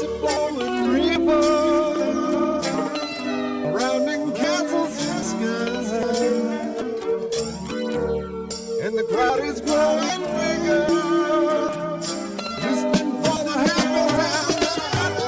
a flowing river, surrounding castles and skies, and the crowd is growing bigger, listening for the hammers and the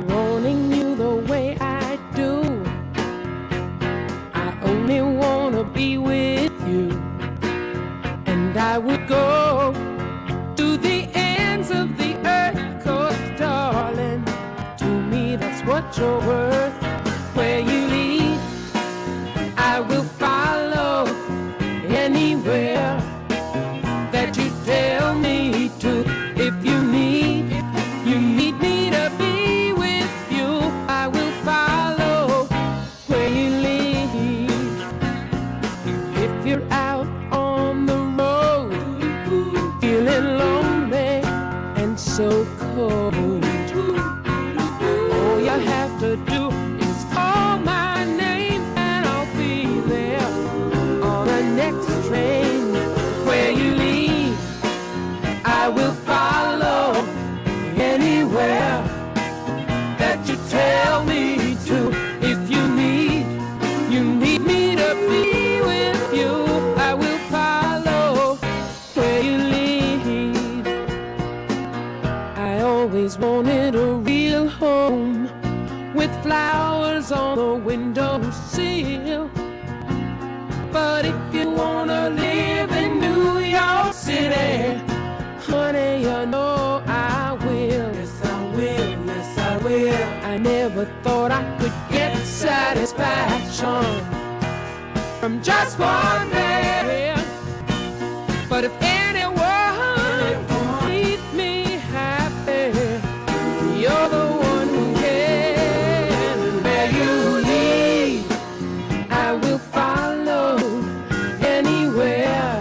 wanting you the way I do. I only wanna be with you, and I would go to the ends of the earth, 'cause darling, to me that's what you're worth. Where you lead, I will follow anywhere that you tell me to. If you need me to be with you, I will follow where you lead. If you're out on the road, feeling lonely and so cold, all you have to do is call my name and I'll be there on the next train. Where you lead, I will follow anywhere that you tell me to. If you need me to be with you, I will follow where you lead. I always wanted a real home with flowers on the windowsill. But if you wanna live in New York City, honey, you know I will. Yes, I will. Yes, I will. I never thought I could get satisfaction from just one man. But if anyone keep me happy, you're the one who can. And where you lead, I will follow anywhere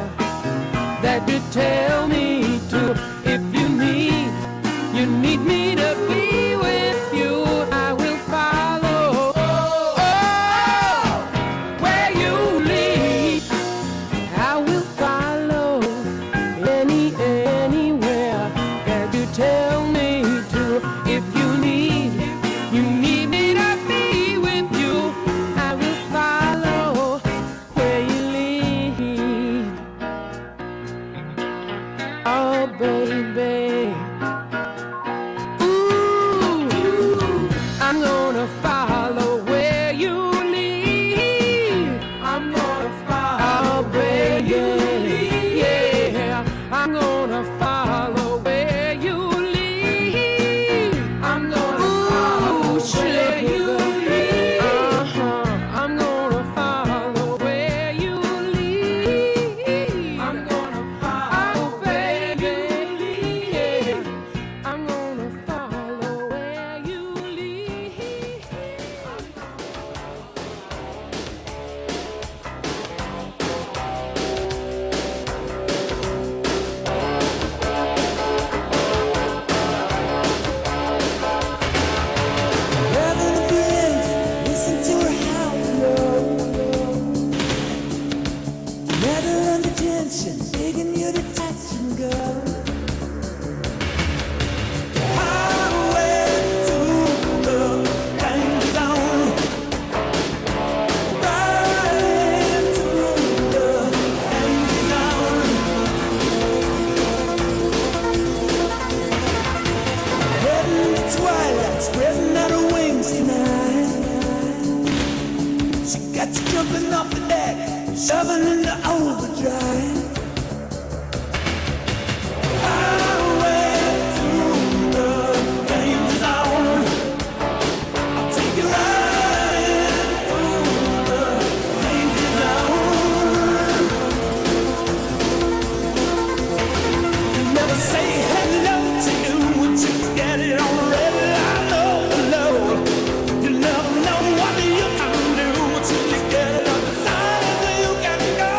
that you tell me to. If you need me to be with you, I will follow. Oh, where you lead, I will follow anywhere that you tell me to. If you need me to be with you, I will follow where you lead. Oh, baby. Ooh, spreading out her wings tonight. She got you jumping off the deck, shoving into overdrive. Highway to the danger zone. I'll take you right through the danger zone. Never say hello to you until you get it on the red line. Oh, no. You never know what you can do until you get it on the line. And then you got to go.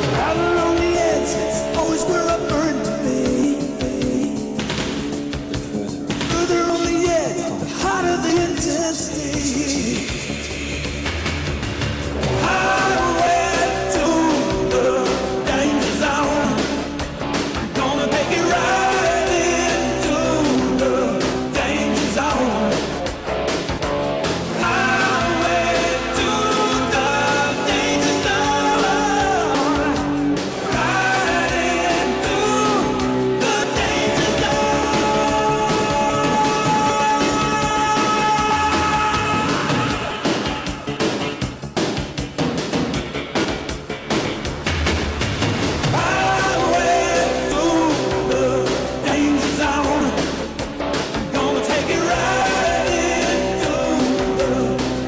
Out on the edge, it's always where I burn to be. Further on the edge, the hotter the intensity. Highway to the danger zone. Gonna take you right into the danger zone. Highway to the danger zone. Right into the danger Highway to the danger zone. Gonna take you right into the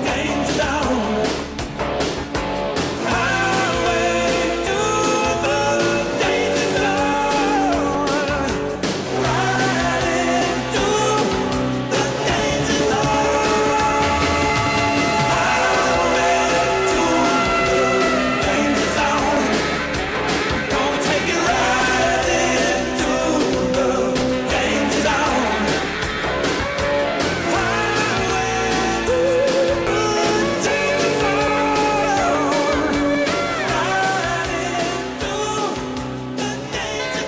danger zone. Highway to the danger zone. Right into the danger zone. Highway to the danger zone. Gonna take you right into the danger zone. Highway to the danger zone. Right into the danger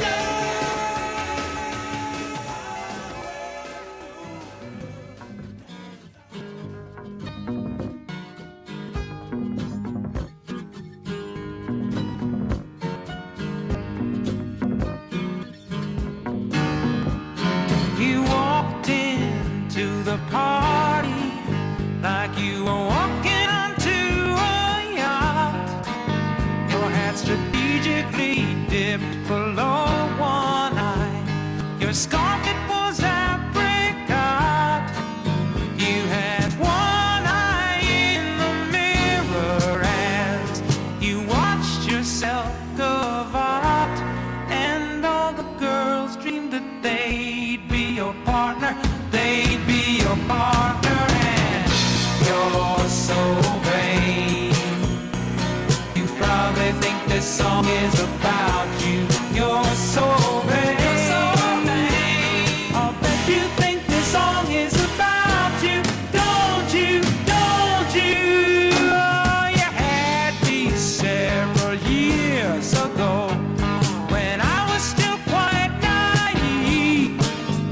You walked into the party like you were walking onto a yacht. Your hat strategically dipped below one eye. Your scarf, it was apricot. You had one eye in the mirror as you watched yourself gavotte. And all the girls dreamed that they'd be your partner. They'd be your partner. And you're so vain. You probably think this song is about you. You're so vain. I'll bet you think this song is about you. Don't you? Don't you? Oh, you had me several years ago when I was still quite naive.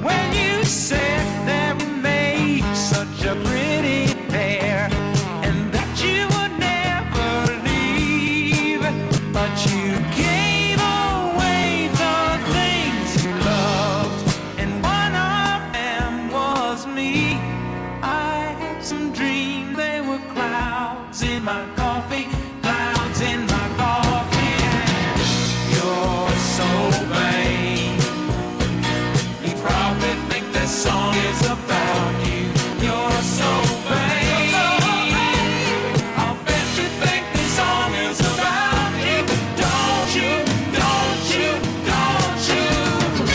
When you said that we made such a pretty pair and that you would never leave, but you gave away the things you loved, and one of them was me. I had some dreams, they were clouds in my coffee, clouds in my coffee. And you're so vain. You probably think this song is about you. You're so vain. I'll bet you think this song is about you. Don't you? Don't you? Don't you?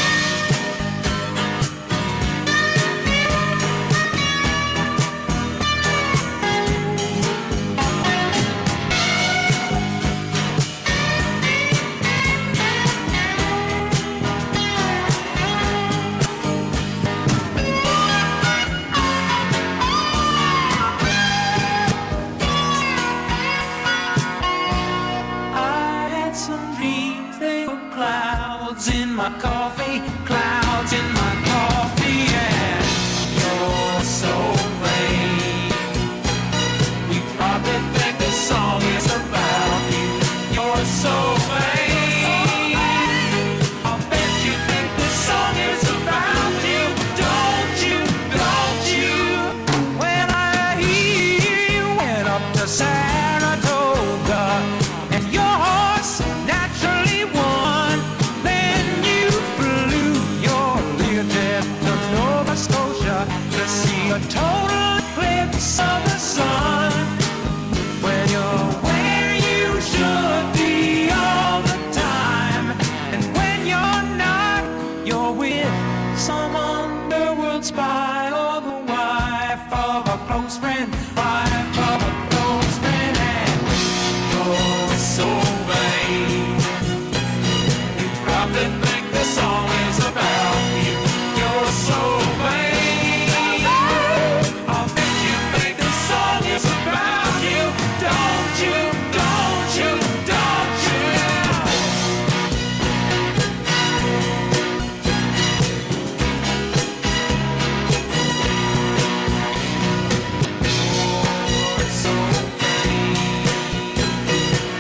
see a total eclipse of the sun when you're where you should be all the time. And when you're not, you're with some underworld spy or the wife of a close friend, wife of a close friend. And you're so vain, you probably think the song is about you. You're so vain, I'll bet you think the song is about you. Don't you, don't you, don't you? You're so vain,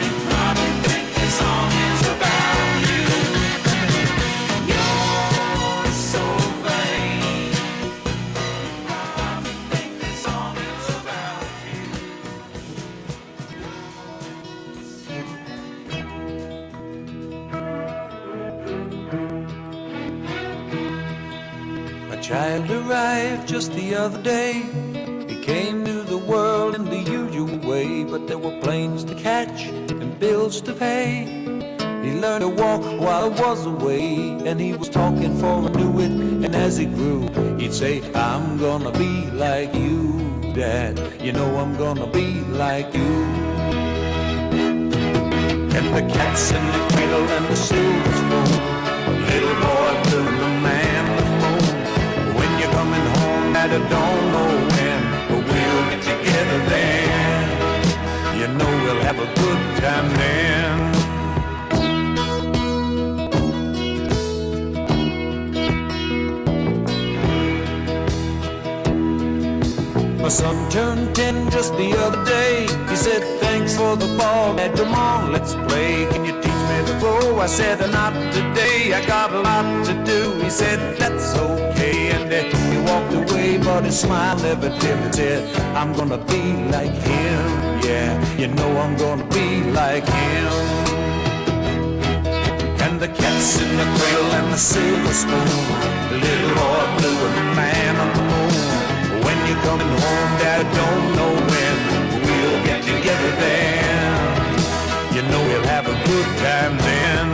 you probably think the song is about you. You're so vain, you probably think the song is about you. A child arrived just the other day. He came to the world in the usual way, but there were planes to catch and bills to pay. He learned to walk while I was away, and he was talking for I knew it. And as he grew, he'd say, I'm gonna be like you, Dad. You know I'm gonna be like you. And the cat's in the cradle and the silver spoon, little boy blue, the man on the moon. When you're coming home, Dad, I don't know when, but we'll get together then. You know we'll have a good time then. My son turned 10 just the other day. He said, thanks for the ball, Dad, come on, let's play. Can you teach me to throw? I said, not today, I got a lot to do. He said, that's okay, and he walked away, but his smile never dimmed. He said, I'm gonna be like him, yeah, you know I'm gonna be like him. And the cat's in the cradle and the silver spoon, the little boy blue and the man on the moon. When you're coming home, Dad, I don't know when, but we'll get together then. You know we'll have a good time then.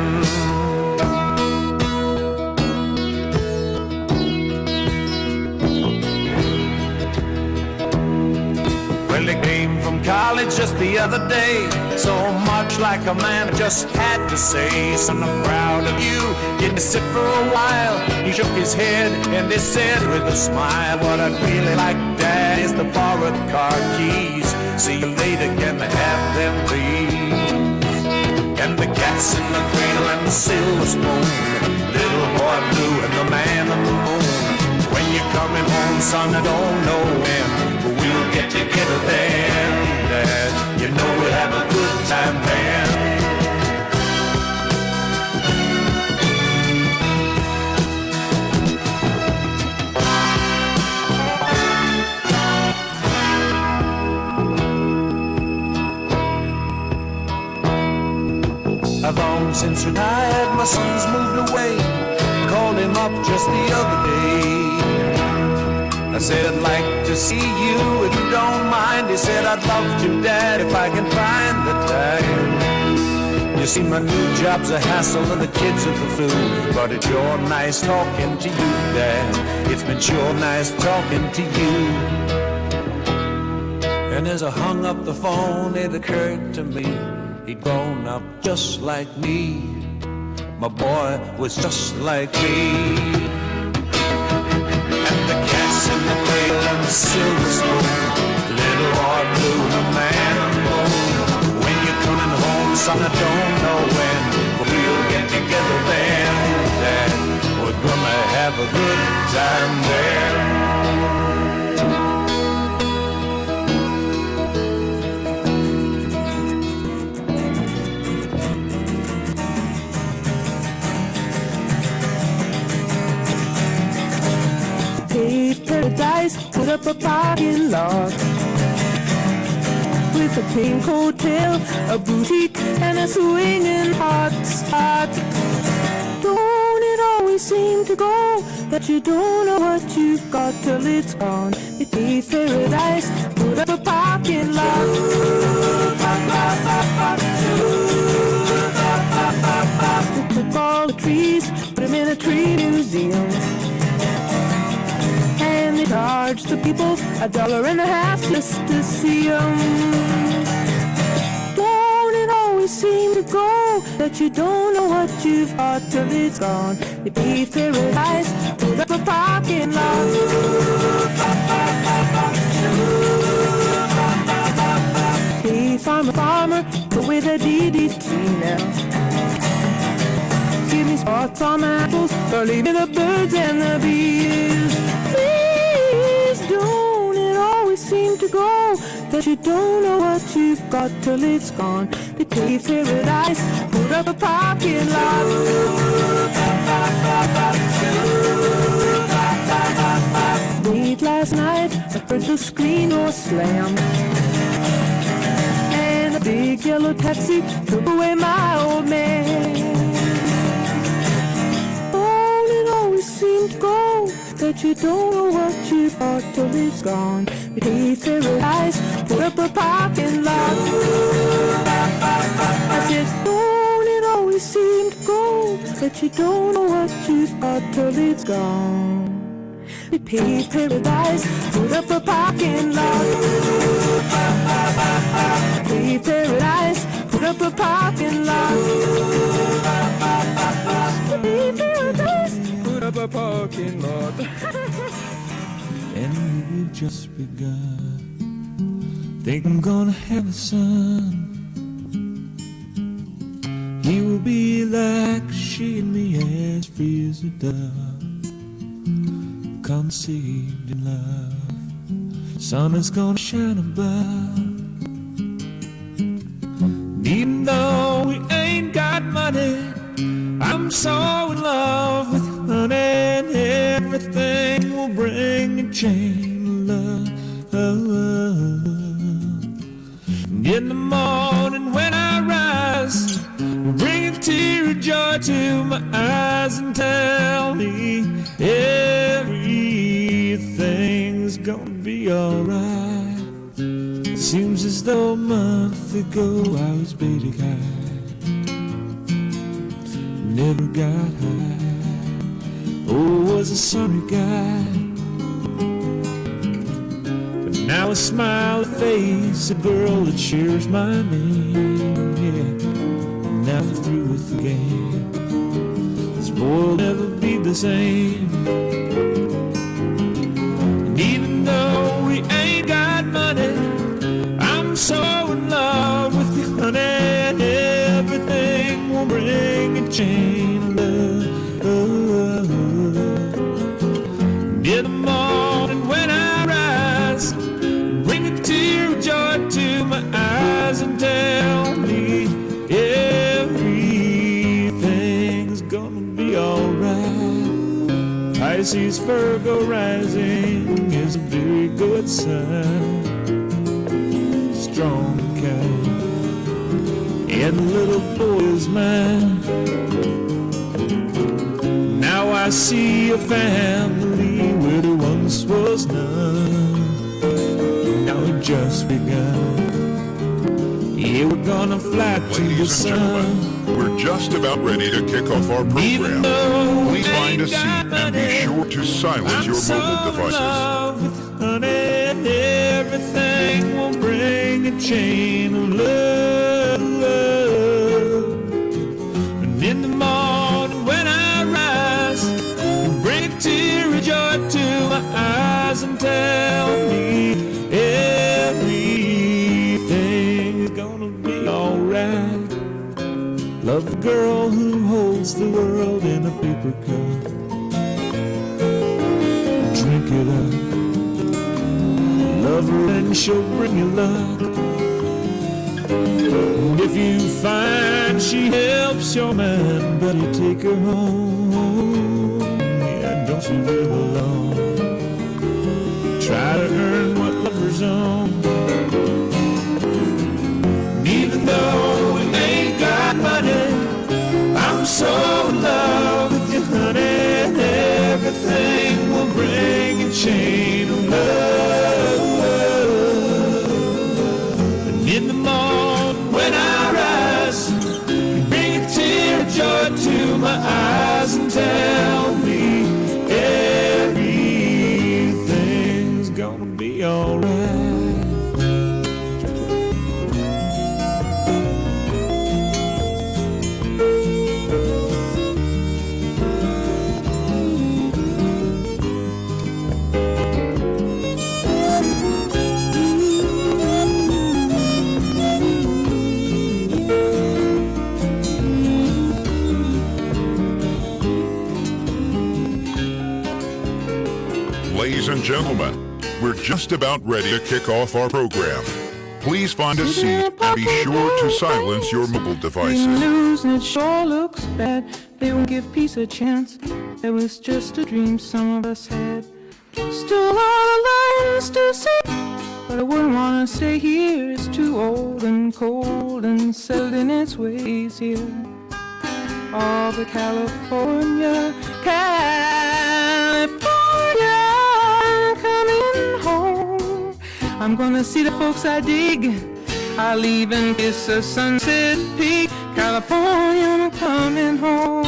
Well, he came from college just the other day, so much like a man, I just had to say, son, I'm proud of you. Didn't sit for a while, he shook his head and he said with a smile, what I'd really like, Dad, is the borrowed car keys. See you later, can I have them, please? And the cat's in the cradle and the silver spoon, little boy blue and the man on the moon. When you're coming home, son, I don't know when, but we'll get together then, Dad. You know we'll have a good time then. I've long since retired, my son's moved away. Called him up just the other day. I said, I'd like to see you if you don't mind. He said, I'd love to, Dad, if I can find the time. You see, my new job's a hassle and the kids are the flu, but it's sure nice talking to you, Dad. It's been sure nice talking to you. And as I hung up the phone, it occurred to me, he'd grown up just like me. My boy was just like me. And the cat's in the cradle and the silver spoon, little boy blue, the man on the moon. When you're coming home, son, I don't know when, but we'll get together then, Dad. We're gonna have a good time there. Paradise, put up a parking lot with a pink hotel, a boutique, and a swinging hot spot. Don't it always always seem to go that you don't know what you've got till it's gone. It'd be paradise, put up a parking lot. They took all the trees, put them in a tree museum, and they charged the people $1.50 just to see them. Don't it always seem to go that you don't know what you've got till it's gone? It'd be paradise, put up a parking lot. Hey, farmer, farmer, go with a DDT now. Give me spots on my apples, or leave me the birds and the bees. Please don't it always seem to go that you don't know what you've got till it's gone. They paved paradise, put up a parking lot. Late last night, I heard the screen door slam, and a big yellow taxi took away my old man. Don't it always seem to go that you don't know what you've got till it's gone. We paved paradise, put up a parking lot. I said, don't it always seem to go that you don't know what you've got till it's gone. We paved paradise, put up a parking lot. Paved paradise, put up a parking lot. Paved paradise, put up a parking lot. And we've just begun. Think I'm gonna have a son. He will be like she and me, as free as a dove, conceived in love. Sun is gonna shine above. Even though we ain't got money, I'm so in love with you, honey, and everything will bring a chain of love. In the morning when I rise, bring a tear of joy to my eyes and tell me everything's gonna be alright. Seems as though a month ago I was beta high, never got high. Oh, was a sorry guy. But now I smile to face a girl that shares my name. Yeah, now I'm through with the game. This boy will never be the same. And even though we ain't got money, I'm so in love with you, honey, and everything will bring a chain of love. In the morning when I rise, bring a tear of joy to my eyes and tell me everything's gonna be alright. Pisces, Virgo rising is a very good sign. Strong and kind, and the little boy is mine. Now I see a family where there once was none. Now it just begun. Yeah, we're gonna fly to the Ladies and sun. gentlemen, we're just about ready to kick off our program. Please find a seat and be sure to silence your mobile devices. Love with honey, and everything will bring a chain of love. And in the morning when I rise, bring a tear of joy to my eyes and tell me everything's gonna be alright. Love the girl who holds the world in a paper cup. Drink it up. Love her and she'll bring you luck. And if you find she helps your man, better take her home. Yeah, don't you live alone. Try to earn what lovers own. Even though we ain't got money, I'm so in love with you, honey. be alright. Ladies and gentlemen, we're just about ready to kick off our program. Please find a seat and be sure to silence your mobile devices. Losing it sure looks bad. They won't give peace a chance. It was just a dream some of us had. Still all the lines to see, but I wouldn't wanna stay here. It's too old and cold and settled in its ways here. All the California, coming home. I'm gonna see the folks I dig. I'll even kiss a sunset peak. California, I'm coming home.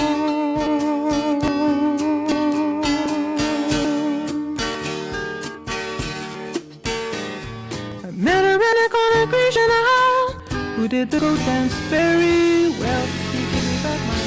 I met a redneck on a Grecian Isle who did the boat dance very well. He gave me back my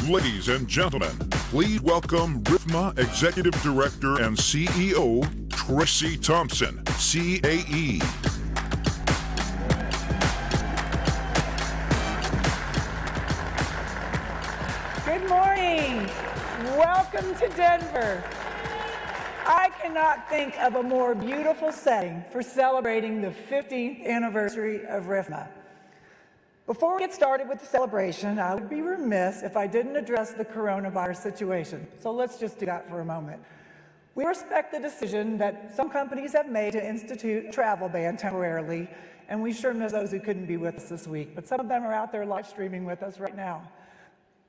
Ladies and gentlemen, please welcome RFMA Executive Director and CEO, Tracy Thompson, CAE. Good morning. Welcome to Denver. I cannot think of a more beautiful setting for celebrating the 15th anniversary of RFMA. Before we get started with the celebration, I would be remiss if I didn't address the coronavirus situation. So let's just do that for a moment. We respect the decision that some companies have made to institute a travel ban temporarily, and we sure miss those who couldn't be with us this week, but some of them are out there live streaming with us right now.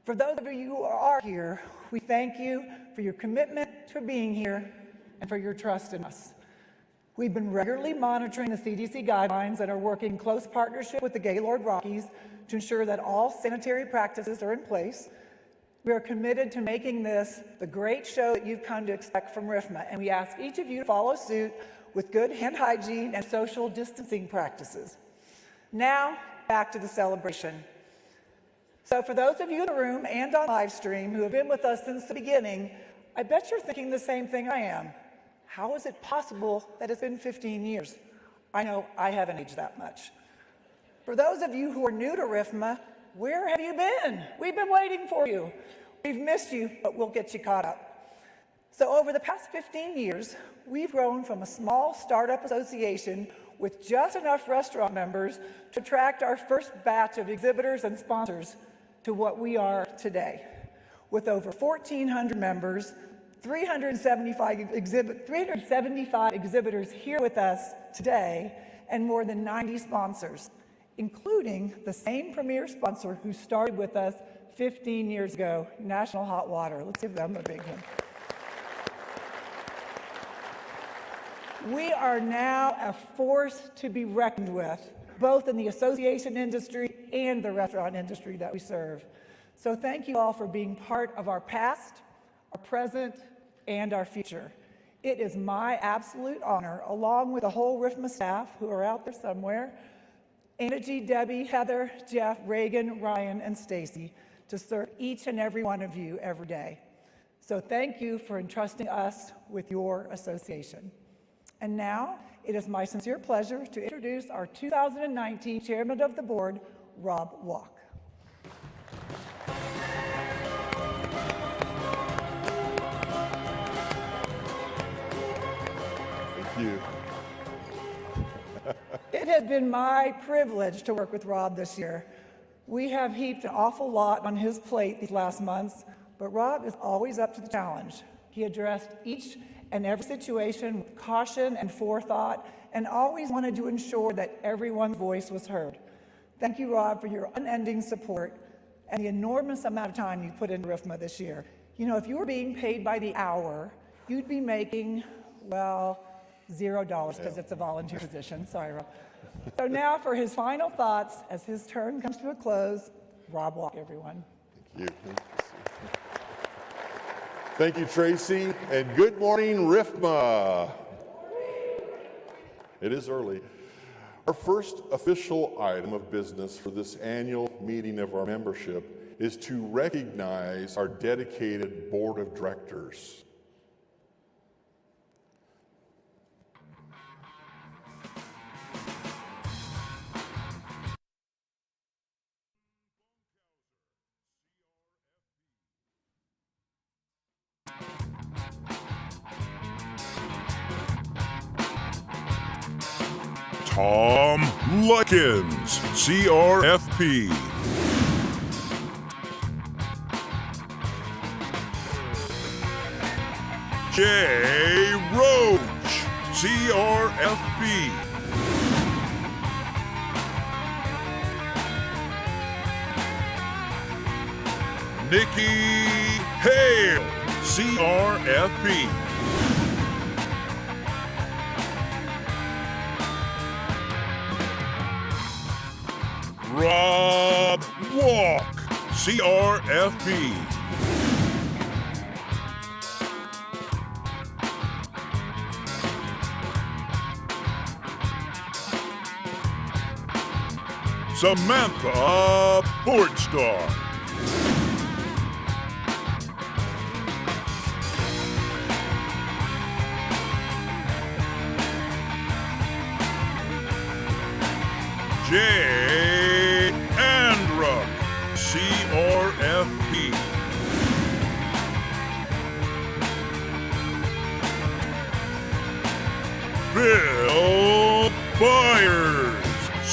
For those of you who are here, we thank you for your commitment to being here and for your trust in us. We've been regularly monitoring the CDC guidelines and are working in close partnership with the Gaylord Rockies to ensure that all sanitary practices are in place. We are committed to making this the great show that you've come to expect from RFMA, and we ask each of you to follow suit with good hand hygiene and social distancing practices. Now, back to the celebration. So for those of you in the room and on live stream who have been with us since the beginning, I bet you're thinking the same thing I am. How is it possible that it's been 15 years? I know I haven't aged that much. For those of you who are new to RFMA, where have you been? We've been waiting for you. We've missed you, but we'll get you caught up. So over the past 15 years, we've grown from a small startup association with just enough restaurant members to attract our first batch of exhibitors and sponsors to what we are today. With over 1,400 members, 375 exhibitors here with us today, and more than 90 sponsors, including the same premier sponsor who started with us 15 years ago, National Hot Water. Let's give them a big hand. We are now a force to be reckoned with, both in the association industry and the restaurant industry that we serve. So thank you all for being part of our past, our present, and our future. It is my absolute honor, along with the whole RFMA staff who are out there somewhere, Anna G, Debbie, Heather, Jeff, Reagan, Ryan, and Stacy, to serve each and every one of you every day. So thank you for entrusting us with your association. And now, it is my sincere pleasure to introduce our 2019 Chairman of the Board, Rob Walk. Thank you. It has been my privilege to work with Rob this year. We have heaped an awful lot on his plate these last months, but Rob is always up to the challenge. He addressed each and every situation with caution and forethought, and always wanted to ensure that everyone's voice was heard. Thank you, Rob, for your unending support and the enormous amount of time you put into RFMA this year. You know, if you were being paid by the hour, you'd be making, well, $0 because it's a volunteer position. Sorry, Rob. So now for his final thoughts as his term comes to a close, Rob Walk, everyone. Thank you. Thank you, Tracy, and good morning, RFMA. It is early. Our first official item of business for this annual meeting of our membership is to recognize our dedicated board of directors. Tom Likens, CRFP. Jay Roach, CRFP. Nikki Hale, CRFP. Rob Walk, CRFP. Samantha Bordstar. Jay Andrup, CRFP. Bill Byers,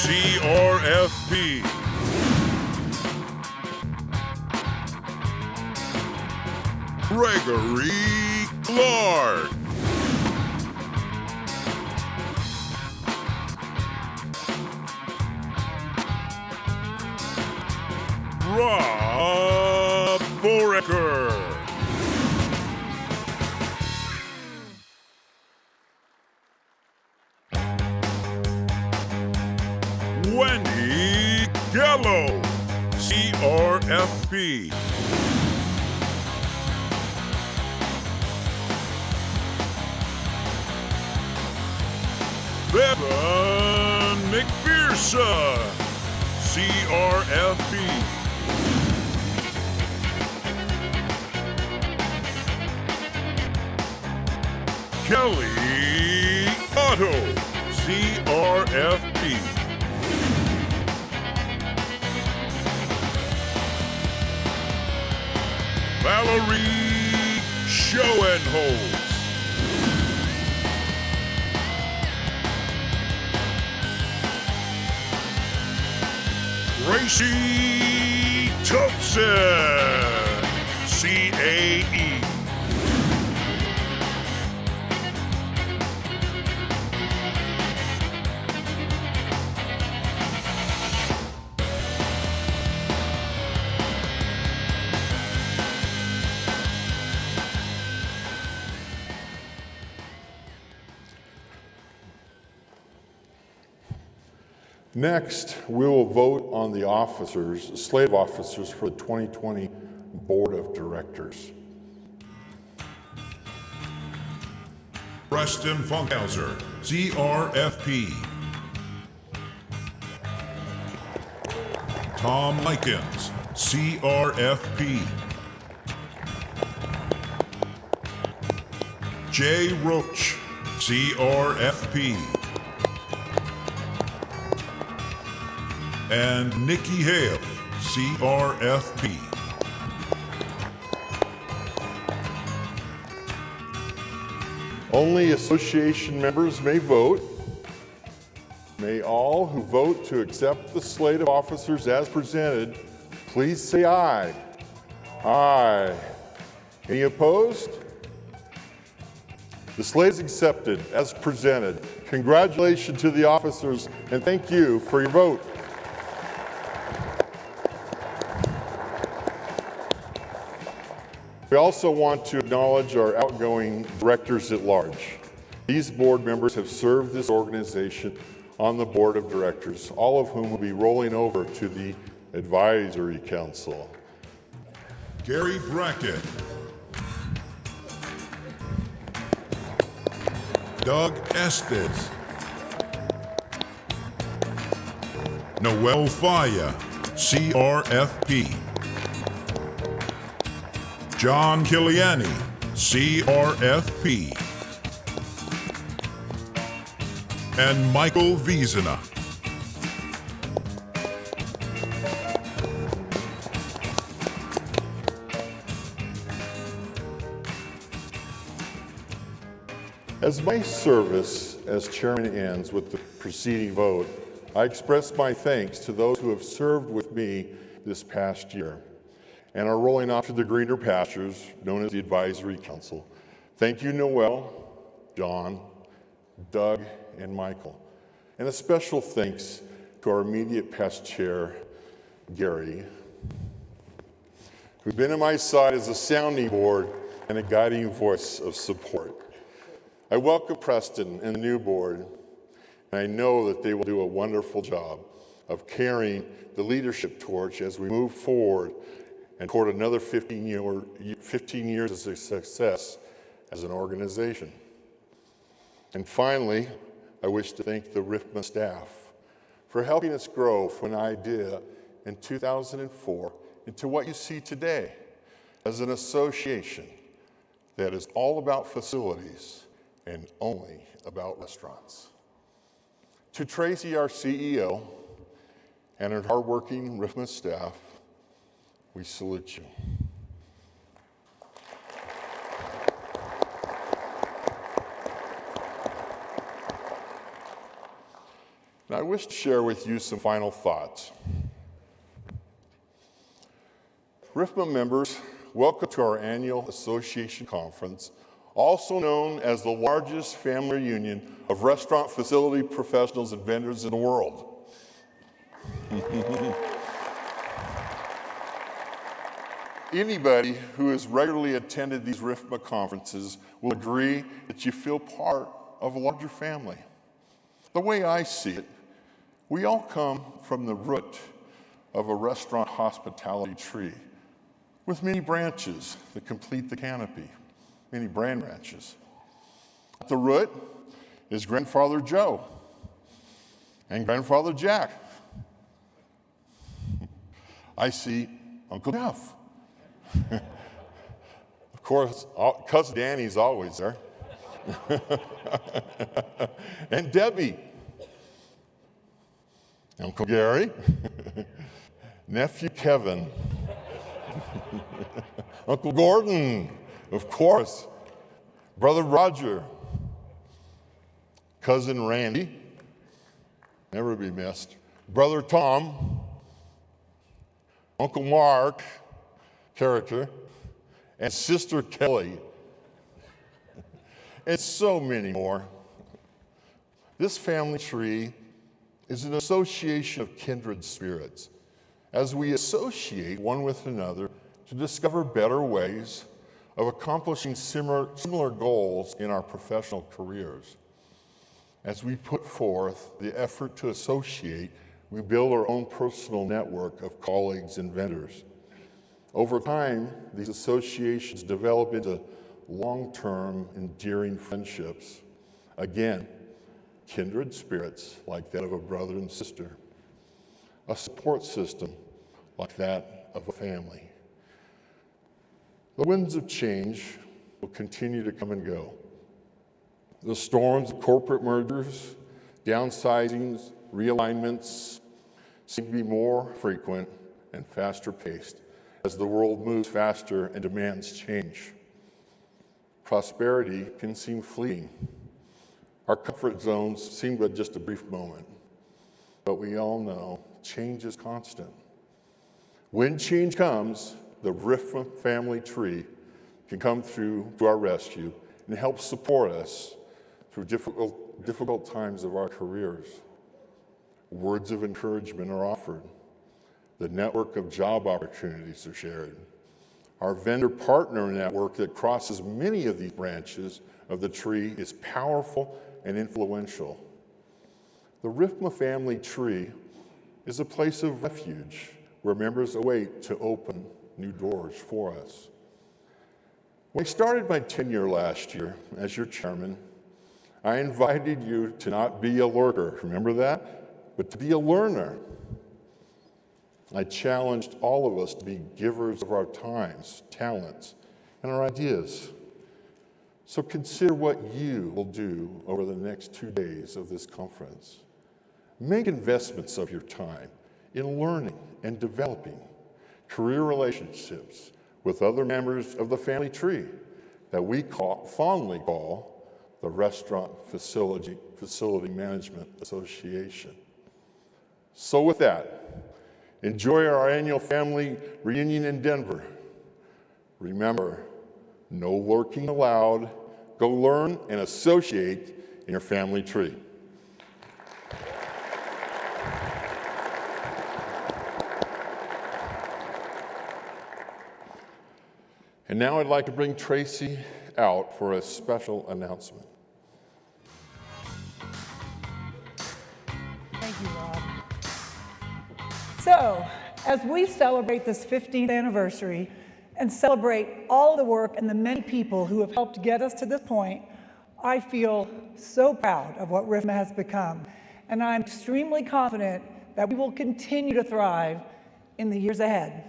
CRFP. Gregory Clark. Rob Foraker. Wendy Gallo, CRFP. Bevan McPherson, CRFP. Kelly Otto, CRFP. Valerie Schoenholz. Tracy Thompson, CAE. Next, we will vote on the slate of officers for the 2020 Board of Directors. Preston Funkhauser, CRFP. Tom Likens, CRFP. Jay Roach, CRFP. And Nikki Hale, CRFP. Only association members may vote. May all who vote to accept the slate of officers as presented, please say aye. Aye. Any opposed? The slate is accepted as presented. Congratulations to the officers and thank you for your vote. We also want to acknowledge our outgoing directors at large. These board members have served this organization on the board of directors, all of whom will be rolling over to the advisory council. Gary Brackett. Doug Estes. Noel Faya, CRFP. John Kiliani, CRFP. And Michael Wiesena. As my service as chairman ends with the preceding vote, I express my thanks to those who have served with me this past year and are rolling off to the greener pastures known as the Advisory Council. Thank you, Noel, John, Doug, and Michael. And a special thanks to our immediate past chair, Gary, who's been at my side as a sounding board and a guiding voice of support. I welcome Preston and the new board, and I know that they will do a wonderful job of carrying the leadership torch as we move forward and toward another 15 years of success as an organization. And finally, I wish to thank the RFMA staff for helping us grow from an idea in 2004 into what you see today as an association that is all about facilities and only about restaurants. To Tracy, our CEO, and our hardworking RFMA staff, we salute you. And I wish to share with you some final thoughts. RFMA members, welcome to our annual association conference, also known as the largest family reunion of restaurant facility professionals and vendors in the world. Anybody who has regularly attended these RFMA conferences will agree that you feel part of a larger family. The way I see it, we all come from the root of a restaurant hospitality tree with many branches that complete the canopy, many brand branches. At the root is Grandfather Joe and Grandfather Jack. I see Uncle Jeff. Of course, Cousin Danny's always there. And Debbie. Uncle Gary. Nephew Kevin. Uncle Gordon, of course. Brother Roger. Cousin Randy. Never be missed. Brother Tom. Uncle Mark, character, and Sister Kelly, and so many more. This family tree is an association of kindred spirits as we associate one with another to discover better ways of accomplishing similar goals in our professional careers. As we put forth the effort to associate, we build our own personal network of colleagues and vendors. Over time, these associations develop into long-term, endearing friendships. Again, kindred spirits like that of a brother and sister. A support system like that of a family. The winds of change will continue to come and go. The storms of corporate mergers, downsizings, realignments seem to be more frequent and faster paced as the world moves faster and demands change. Prosperity can seem fleeting. Our comfort zones seem but just a brief moment, but we all know change is constant. When change comes, the RFMA family tree can come through to our rescue and help support us through difficult times of our careers. Words of encouragement are offered. The network of job opportunities are shared. Our vendor partner network that crosses many of these branches of the tree is powerful and influential. The RFMA family tree is a place of refuge where members await to open new doors for us. When I started my tenure last year as your chairman, I invited you to not be a lurker, remember that? But to be a learner. I challenged all of us to be givers of our times, talents, and our ideas. So consider what you will do over the next 2 days of this conference. Make investments of your time in learning and developing career relationships with other members of the family tree that we fondly call the Restaurant Facility Management Association. So with that, enjoy our annual family reunion in Denver. Remember, no lurking allowed. Go learn and associate in your family tree. And now I'd like to bring Tracy out for a special announcement. Thank you, Rob. So, as we celebrate this 15th anniversary and celebrate all the work and the many people who have helped get us to this point, I feel so proud of what RFMA has become, and I'm extremely confident that we will continue to thrive in the years ahead.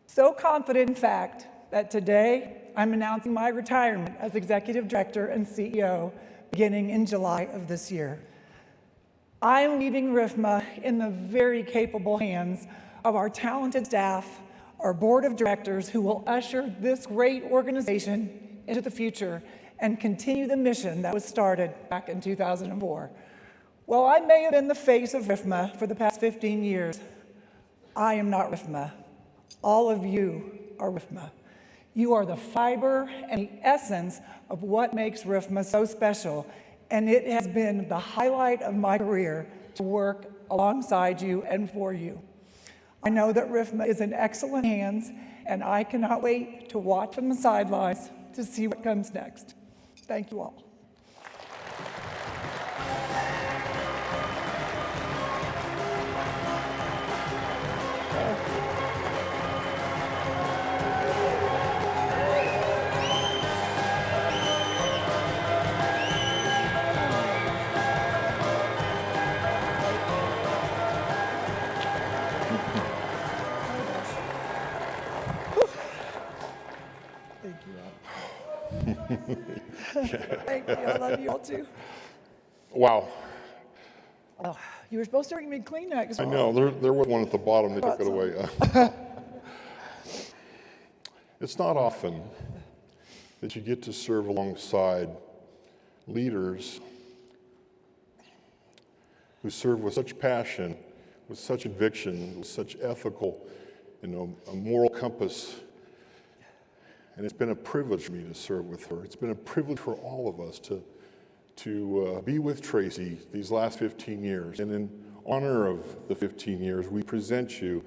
So confident, in fact, that today I'm announcing my retirement as Executive Director and CEO beginning in July of this year. I am leaving RFMA in the very capable hands of our talented staff, our board of directors who will usher this great organization into the future and continue the mission that was started back in 2004. While I may have been the face of RFMA for the past 15 years, I am not RFMA. All of you are RFMA. You are the fiber and the essence of what makes RFMA so special, and it has been the highlight of my career to work alongside you and for you. I know that RFMA is in excellent hands, and I cannot wait to watch from the sidelines to see what comes next. Thank you all. Thank you. I love you all too. Wow. Oh, you were supposed to bring me Kleenex. I know, there was one at the bottom, they took it away. It's not often that you get to serve alongside leaders who serve with such passion, with such conviction, with such ethical a moral compass. And it's been a privilege for me to serve with her. It's been a privilege for all of us to be with Tracy these last 15 years. And in honor of the 15 years, we present you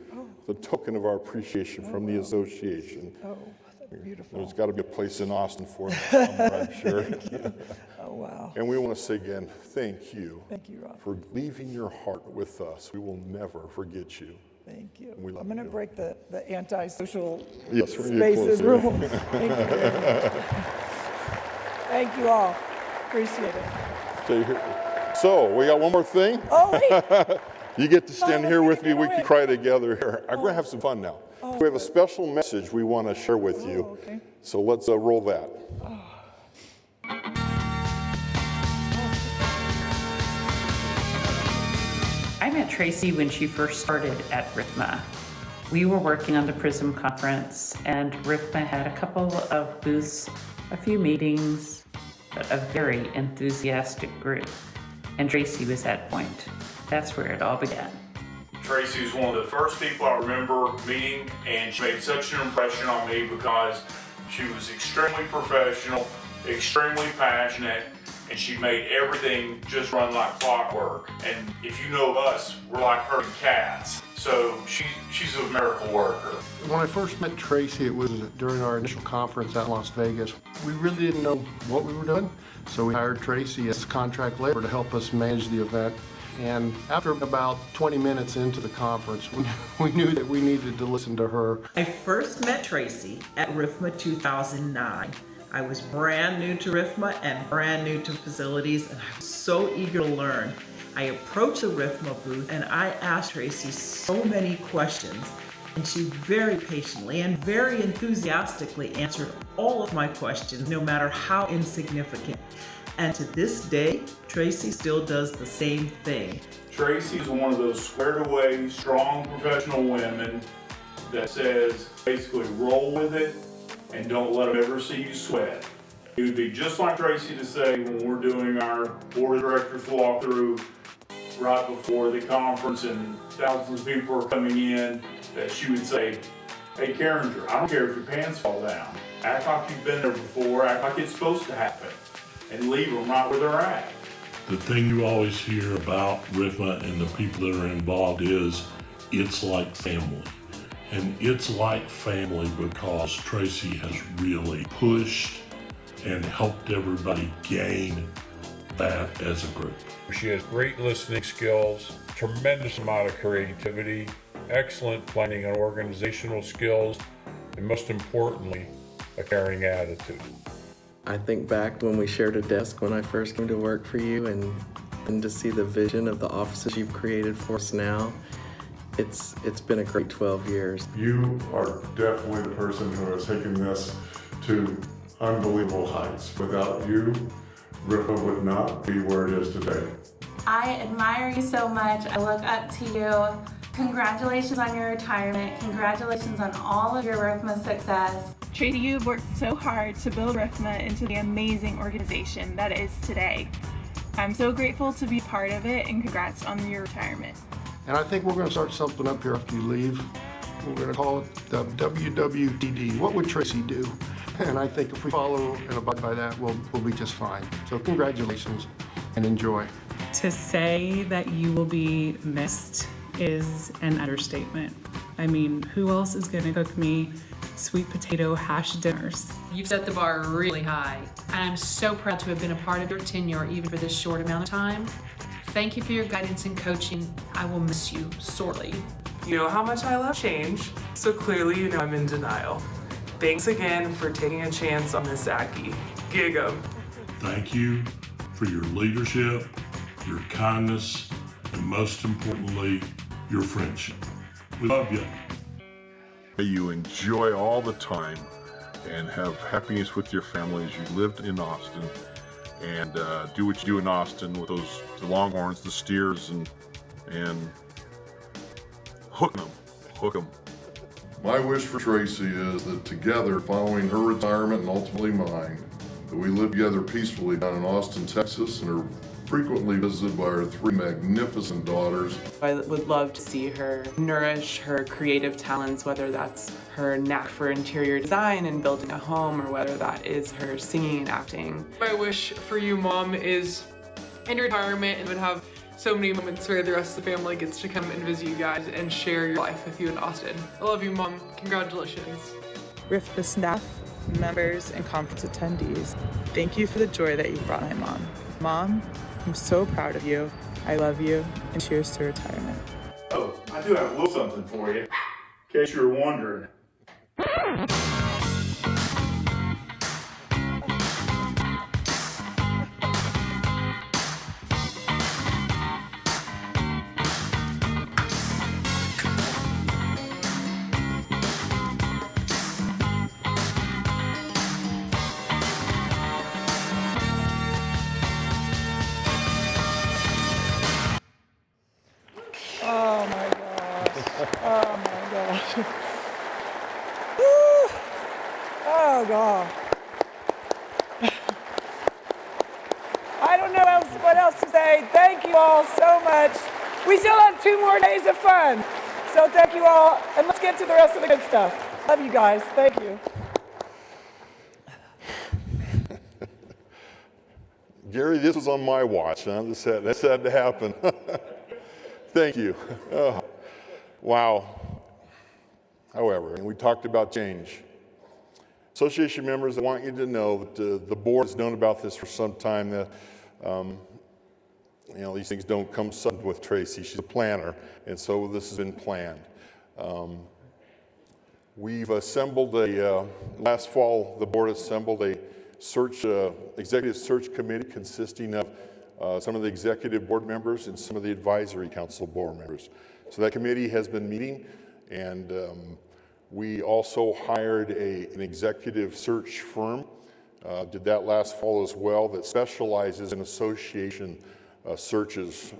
the token of our appreciation from the association. Oh, that's beautiful. There's got to be a place in Austin for it somewhere, I'm sure. Oh, wow. And we want to say again, thank you. Thank you, Rob. For leaving your heart with us. We will never forget you. Thank you. We love I'm going to you. break the antisocial Yes, we're spaces close rule. Thank you very much. Thank you all. Appreciate it. So we got one more thing. Oh, wait. You get to stand here with me. We Wait. can cry together here. I'm going to have some fun now. We have a special message we want to share with you. Okay. So let's roll that. I met Tracy when she first started at RFMA. We were working on the PRISM conference, and RFMA had a couple of booths, a few meetings, but a very enthusiastic group. And Tracy was that point. That's where it all began. Tracy was one of the first people I remember meeting, and she made such an impression on me because she was extremely professional, extremely passionate, and she made everything just run like clockwork. And if you know of us, we're like herding cats. So she's a miracle worker. When I first met Tracy, it was during our initial conference out in Las Vegas. We really didn't know what we were doing, so we hired Tracy as contract labor to help us manage the event. And after about 20 minutes into the conference, we knew that we needed to listen to her. I first met Tracy at RFMA 2009. I was brand new to RFMA and brand new to facilities, and I was so eager to learn. I approached the RFMA booth and I asked Tracy so many questions, and she very patiently and very enthusiastically answered all of my questions, no matter how insignificant. And to this day, Tracy still does the same thing. Tracy's one of those squared away, strong professional women that says basically roll with it and don't let them ever see you sweat. It would be just like Tracy to say when we're doing our board of directors walkthrough right before the conference and thousands of people are coming in, that she would say, hey Carringer, I don't care if your pants fall down. Act like you've been there before, act like it's supposed to happen, and leave them right where they're at. The thing you always hear about RFMA and the people that are involved is it's like family. And it's like family because Tracy has really pushed and helped everybody gain that as a group. She has great listening skills, tremendous amount of creativity, excellent planning and organizational skills, and most importantly, a caring attitude. I think back when we shared a desk when I first came to work for you, and to see the vision of the offices you've created for us now, it's been a great 12 years. You are definitely the person who has taken this to unbelievable heights. Without you, RFMA would not be where it is today. I admire you so much. I look up to you. Congratulations on your retirement. Congratulations on all of your RFMA success. Tracy, you've worked so hard to build RFMA into the amazing organization that it is today. I'm so grateful to be part of it, and congrats on your retirement. And I think we're going to start something up here after you leave. We're going to call it the WWTD. What would Tracy do? And I think if we follow and abide by that, we'll be just fine. So congratulations and enjoy. To say that you will be missed is an understatement. I mean, who else is going to cook me sweet potato hash dinners? You've set the bar really high, and I'm so proud to have been a part of your tenure even for this short amount of time. Thank you for your guidance and coaching. I will miss you sorely. You know how much I love change, so clearly you know I'm in denial. Thanks again for taking a chance on this Aki. Gig 'em. Thank you for your leadership, your kindness, and most importantly, your friendship. We love you. You enjoy all the time and have happiness with your family as you lived in Austin, and do what you do in Austin with the Longhorns, the Steers, and hook them. My wish for Tracy is that together, following her retirement and ultimately mine, that we live together peacefully down in Austin, Texas, in her frequently visited by her 3 magnificent daughters. I would love to see her nourish her creative talents, whether that's her knack for interior design and building a home, or whether that is her singing and acting. My wish for you, Mom, is in retirement and would have so many moments where the rest of the family gets to come and visit you guys and share your life with you in Austin. I love you, Mom. Congratulations. RFMA staff, members, and conference attendees, thank you for the joy that you brought my mom. Mom, I'm so proud of you. I love you, and cheers to retirement. Oh, I do have a little something for you, in case you were wondering. Oh my gosh. Oh my gosh. Woo. Oh God. I don't know what else to say. Thank you all so much. We still have 2 more days of fun. So thank you all, and let's get to the rest of the good stuff. Love you guys. Thank you. Gary, this was on my watch, huh? This had to happen. Thank you. Oh, wow. However, and we talked about change. Association members, I want you to know that the board has known about this for some time. That these things don't come sudden with Tracy. She's a planner, and so this has been planned. We've assembled last fall, the board assembled a executive search committee consisting of some of the executive board members and some of the advisory council board members. So that committee has been meeting, and we also hired an executive search firm, did that last fall as well, that specializes in association searches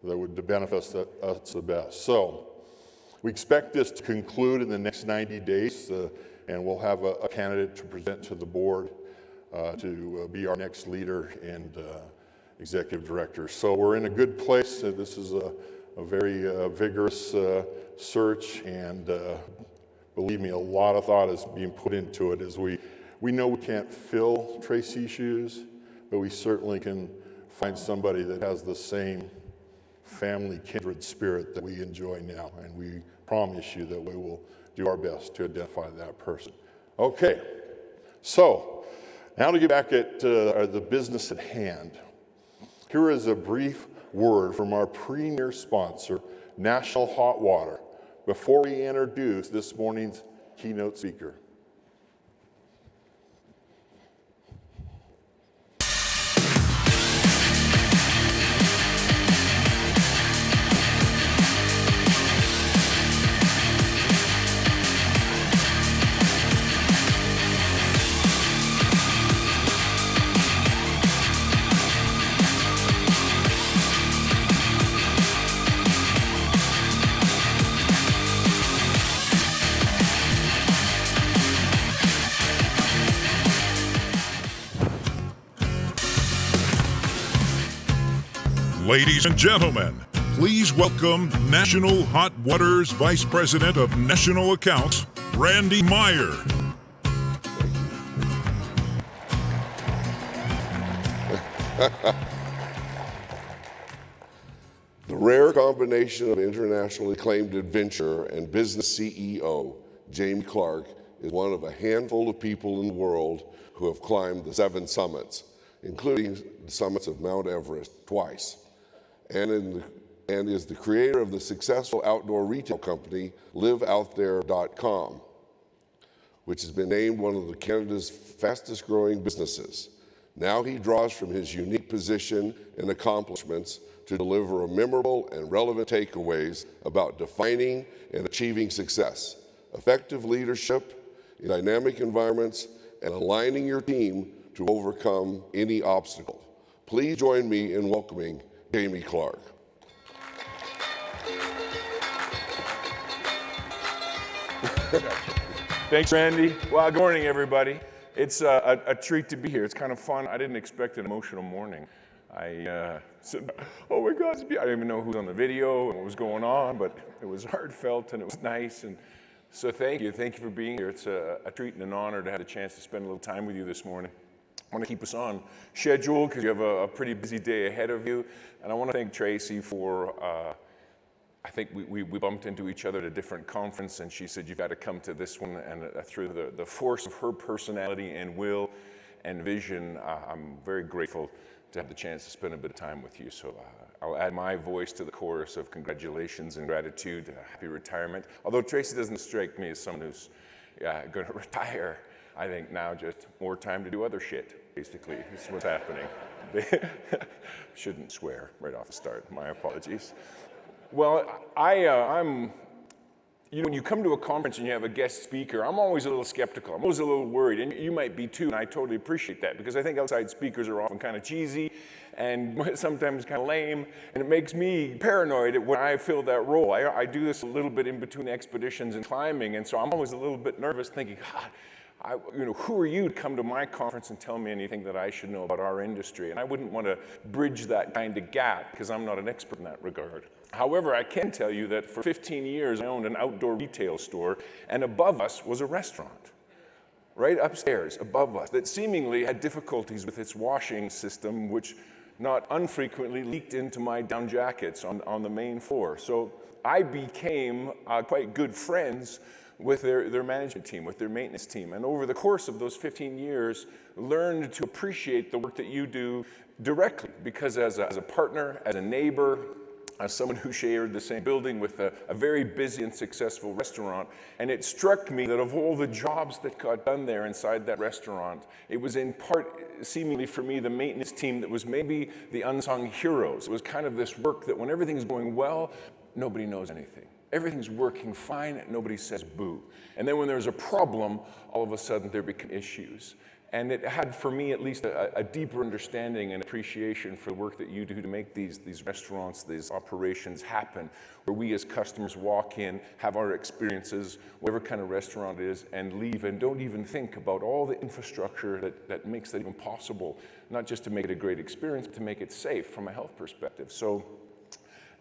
that would benefit us the best. So we expect this to conclude in the next 90 days, and we'll have a candidate to present to the board to be our next leader and executive director. So we're in a good place. This is a very vigorous search, and believe me, a lot of thought is being put into it. As we know we can't fill Tracy's shoes, but we certainly can find somebody that has the same family kindred spirit that we enjoy now, and we promise you that we will do our best to identify that person. Okay, so now to get back at the business at hand. Here is a brief word from our premier sponsor, National Hot Water, before we introduce this morning's keynote speaker. Ladies and gentlemen, please welcome National Hot Water's Vice President of National Accounts, Randy Meyer. The rare combination of internationally acclaimed adventurer and business CEO, Jamie Clark, is one of a handful of people in the world who have climbed the 7 summits, including the summits of Mount Everest twice, and is the creator of the successful outdoor retail company liveoutthere.com, which has been named one of Canada's fastest growing businesses. Now he draws from his unique position and accomplishments to deliver memorable and relevant takeaways about defining and achieving success, effective leadership in dynamic environments, and aligning your team to overcome any obstacle. Please join me in welcoming Jamie Clark. Thanks, Randy. Well, good morning, everybody. It's a treat to be here. It's kind of fun. I didn't expect an emotional morning. I said, oh my God, I didn't even know who was on the video and what was going on, but it was heartfelt and it was nice. And so thank you for being here. It's a treat and an honor to have the chance to spend a little time with you this morning. I want to keep us on schedule because you have a pretty busy day ahead of you. And I want to thank Tracy for, I think we bumped into each other at a different conference, and she said, you've got to come to this one. And through the force of her personality and will and vision, I'm very grateful to have the chance to spend a bit of time with you. So I'll add my voice to the chorus of congratulations and gratitude, happy retirement. Although Tracy doesn't strike me as someone who's going to retire, I think now just more time to do other shit, basically, is what's happening. Shouldn't swear right off the start, my apologies. Well, I'm, when you come to a conference and you have a guest speaker, I'm always a little skeptical. I'm always a little worried, and you might be too, and I totally appreciate that, because I think outside speakers are often kind of cheesy and sometimes kind of lame, and it makes me paranoid when I fill that role. I do this a little bit in between expeditions and climbing, and so I'm always a little bit nervous thinking, God, who are you to come to my conference and tell me anything that I should know about our industry? And I wouldn't want to bridge that kind of gap because I'm not an expert in that regard. However, I can tell you that for 15 years, I owned an outdoor retail store, and above us was a restaurant, right upstairs, above us, that seemingly had difficulties with its washing system, which not unfrequently leaked into my down jackets on the main floor. So I became quite good friends with their management team, with their maintenance team. And over the course of those 15 years, learned to appreciate the work that you do directly, because as a partner, as a neighbor, as someone who shared the same building with a very busy and successful restaurant, and it struck me that of all the jobs that got done there inside that restaurant, it was in part, seemingly for me, the maintenance team that was maybe the unsung heroes. It was kind of this work that when everything's going well, nobody knows anything. Everything's working fine, nobody says boo. And then when there's a problem, all of a sudden there become issues. And it had, for me at least, a deeper understanding and appreciation for the work that you do to make these restaurants, these operations happen, where we as customers walk in, have our experiences, whatever kind of restaurant it is, and leave and don't even think about all the infrastructure that makes that even possible, not just to make it a great experience, but to make it safe from a health perspective. So